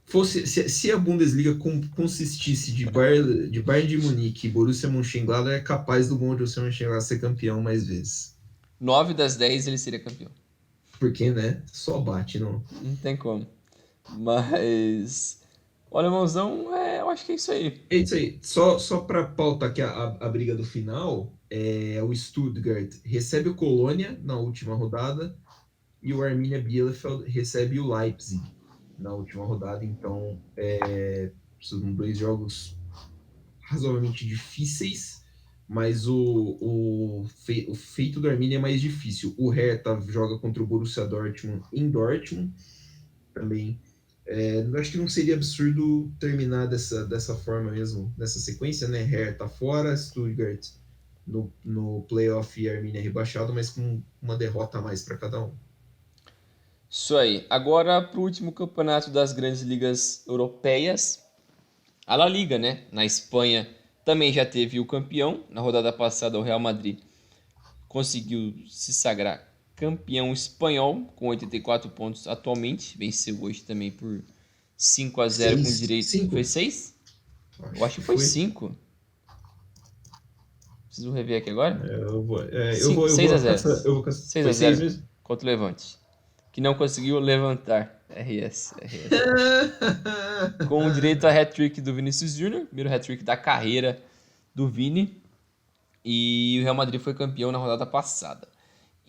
Se a Bundesliga consistisse de Bayern de Munique e Borussia Mönchengladbach, é capaz do Borussia Mönchengladbach ser campeão mais vezes. 9 das 10 ele seria campeão. Porque, né? Só bate, não. Não tem como. Mas o alemãozão, eu acho que é isso aí. É isso aí. Só para pautar aqui a briga do final, o Stuttgart recebe o Colônia na última rodada e o Arminia Bielefeld recebe o Leipzig na última rodada. Então, são 2 jogos razoavelmente difíceis, mas o feito do Arminia é mais difícil. O Hertha joga contra o Borussia Dortmund em Dortmund também. Acho que não seria absurdo terminar dessa forma mesmo, nessa sequência, né? Hertha fora, Stuttgart no playoff e Arminia rebaixado, mas com uma derrota a mais para cada um. Isso aí. Agora para o último campeonato das grandes ligas europeias, a La Liga, né? Na Espanha também já teve o campeão. Na rodada passada, o Real Madrid conseguiu se sagrar campeão espanhol com 84 pontos atualmente. Venceu hoje também por 5-0 com Seis, direito. Foi cinco, 6? Eu acho acho que que foi foi. 5. Preciso rever aqui agora. Eu vou, eu 5, vou, eu 6 a vou 0. caçar, eu vou caçar. 6 a Foi 6 0 mesmo? contra o Levante, que não conseguiu levantar. RS, RS. Com direito a hat-trick do Vinícius Júnior, primeiro hat-trick da carreira do Vini. E o Real Madrid foi campeão na rodada passada.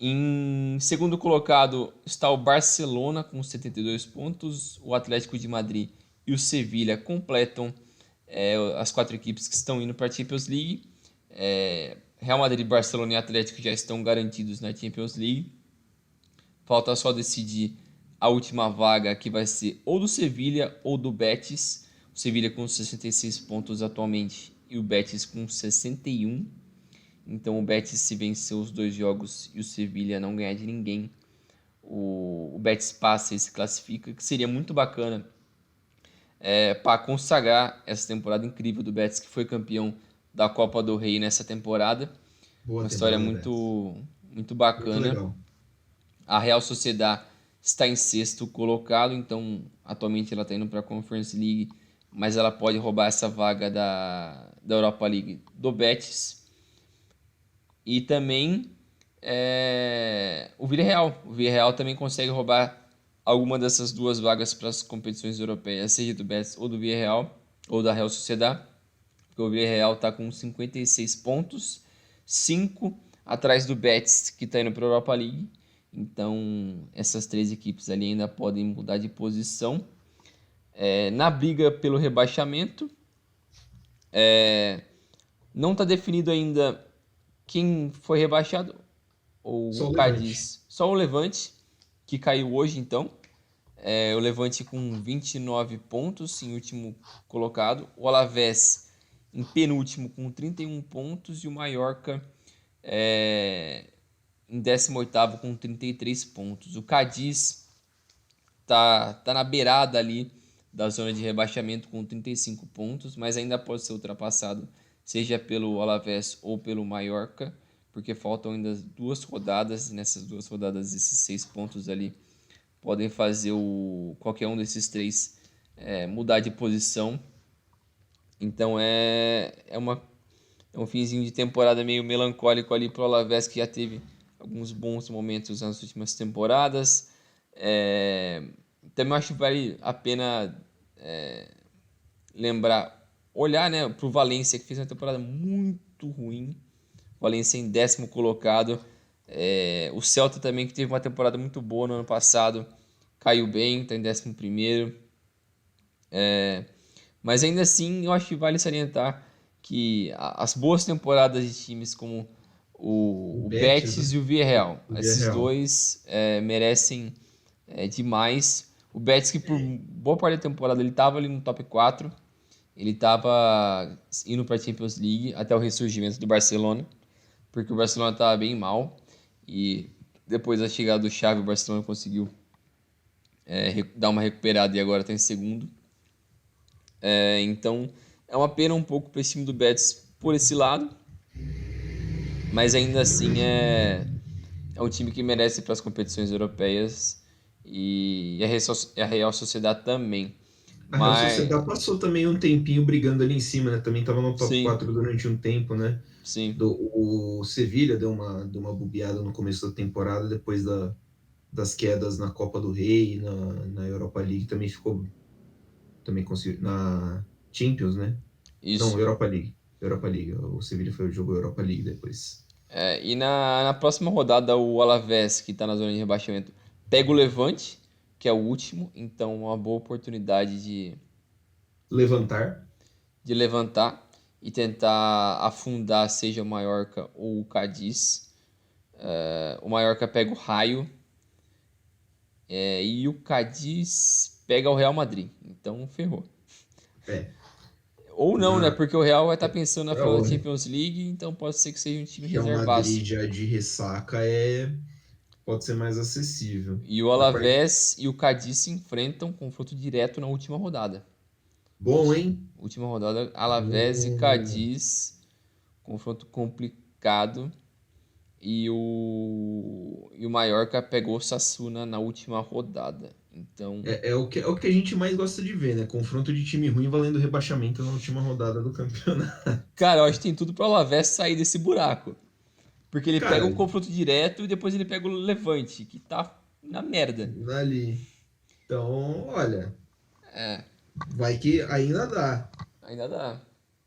Em segundo colocado está o Barcelona com 72 pontos. O Atlético de Madrid e o Sevilha completam as 4 equipes que estão indo para a Champions League. Real Madrid, Barcelona e Atlético já estão garantidos na Champions League. Falta só decidir a última vaga, que vai ser ou do Sevilha ou do Betis. O Sevilha com 66 pontos atualmente e o Betis com 61. Então o Betis, se vencer os 2 jogos e o Sevilha não ganhar de ninguém, o Betis passa e se classifica, que seria muito bacana para consagrar essa temporada incrível do Betis, que foi campeão da Copa do Rei nessa temporada. Boa Uma história temporada, Beto. muito, muito Muito bacana. legal. A Real Sociedad está em sexto colocado, então atualmente ela está indo para a Conference League, mas ela pode roubar essa vaga da Europa League do Betis. E também o Villarreal. O Villarreal também consegue roubar alguma dessas duas vagas para as competições europeias, seja do Betis ou do Villarreal, ou da Real Sociedad. Porque o Villarreal está com 56 pontos, 5 atrás do Betis, que está indo para a Europa League. Então, essas três equipes ali ainda podem mudar de posição. Na briga pelo rebaixamento, não está definido ainda quem foi rebaixado, ou o Só o Levante. Cádiz, só o Levante, que caiu hoje então. O Levante com 29 pontos em último colocado. O Alavés em penúltimo com 31 pontos. E o Mallorca em 18º com 33 pontos. O Cádiz tá na beirada ali da zona de rebaixamento com 35 pontos, mas ainda pode ser ultrapassado, seja pelo Alavés ou pelo Mallorca, porque faltam ainda 2 rodadas, e nessas 2 rodadas esses 6 pontos ali podem fazer qualquer um desses três mudar de posição. Então é um finzinho de temporada meio melancólico ali para o Alavés, que já teve alguns bons momentos nas últimas temporadas. Também acho que vale a pena lembrar, olhar, né, para o Valência, que fez uma temporada muito ruim. Valência em 10º colocado. O Celta também, que teve uma temporada muito boa no ano passado, caiu bem, está em 11º. Mas ainda assim, eu acho que vale salientar que as boas temporadas de times como O o Betis, né? Betis e o Villarreal, O esses Villarreal. dois merecem demais. O Betis, que por boa parte da temporada ele estava ali no top 4, ele estava indo para a Champions League até o ressurgimento do Barcelona, porque o Barcelona estava bem mal, e depois da chegada do Xavi, o Barcelona conseguiu dar uma recuperada e agora está em segundo. Então é uma pena um pouco para esse time do Betis por esse lado, mas ainda assim é um time que merece para as competições europeias, e a Real Sociedade também. A Real Mas Sociedad passou também um tempinho brigando ali em cima, né? Também estava no top sim, 4 durante um tempo, né? sim. O Sevilha deu uma bobeada no começo da temporada, depois das quedas na Copa do Rei, na Europa League, também conseguiu, na Champions, né? Não, Isso. Europa League. Europa League. O Sevilha jogou Europa League depois. E na próxima rodada, o Alavés, que está na zona de rebaixamento, pega o Levante, que é o último, então uma boa oportunidade Levantar. de levantar e tentar afundar, seja o Mallorca ou o Cádiz. O Mallorca pega o Raio, e o Cádiz pega o Real Madrid, então ferrou. É. Ou não, né? Na, Porque o Real vai estar pensando na final o da Champions League, então pode ser que seja um time Real Madrid reservaço. já de ressaca pode ser mais acessível. E o Na parte. Alavés e o Cádiz se enfrentam, confronto direto na última rodada. Bom, hein? Última rodada, Alavés e Hum, Cádiz, confronto complicado. E o Mallorca pegou o Sassuolo na última rodada. Então, é o que a gente mais gosta de ver, né? Confronto de time ruim valendo rebaixamento na última rodada do campeonato. cara, eu acho que tem tudo para o Alavés sair desse buraco. Porque ele pega Cara, um confronto direto e depois ele pega o Levante, que tá na merda. ali. Então, olha, É, vai que ainda dá. ainda dá.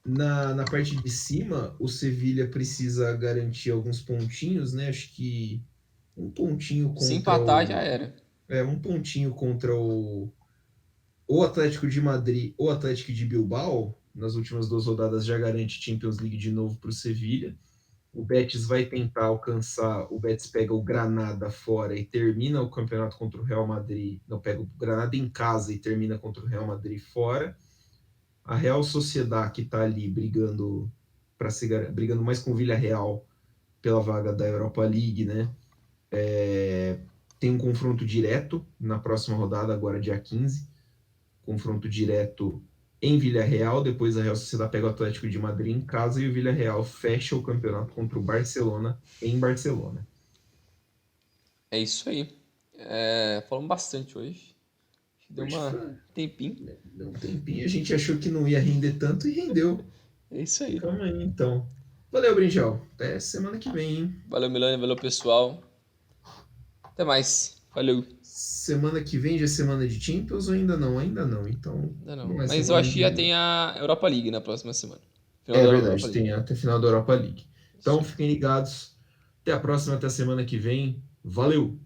Na parte de cima, o Sevilha precisa garantir alguns pontinhos, né? Acho que um pontinho Se contra empatar, já o. era. Um pontinho contra o Atlético de Madrid ou Atlético de Bilbao. Nas últimas 2 rodadas já garante Champions League de novo para o Sevilha. O Betis vai tentar alcançar. O Betis pega o Granada fora e termina o campeonato contra o Real Madrid. Não, pega o Granada em casa e termina contra o Real Madrid fora. A Real Sociedad, que está ali brigando mais com o Villarreal pela vaga da Europa League, né? Tem um confronto direto na próxima rodada, agora dia 15. Confronto direto em Villarreal. Depois a Real Sociedad pega o Atlético de Madrid em casa e o Villarreal fecha o campeonato contra o Barcelona em Barcelona. É isso aí. Falamos bastante hoje. Deu Hoje uma tempinho. deu um tempinho, a gente achou que não ia render tanto e rendeu. É isso aí. Calma aí, então. Valeu, Brinjal. Até semana que vem, hein? Valeu, Milani, valeu, pessoal. Até mais. Valeu. Semana que vem já é semana de Champions ou ainda não? Ainda não, então Não, não. não é Mas eu semana acho que já de... tem a Europa League na próxima semana. Final É da Europa verdade, League. tem até final da Europa League. Isso Então aí. fiquem ligados. Até a próxima, até a semana que vem. Valeu!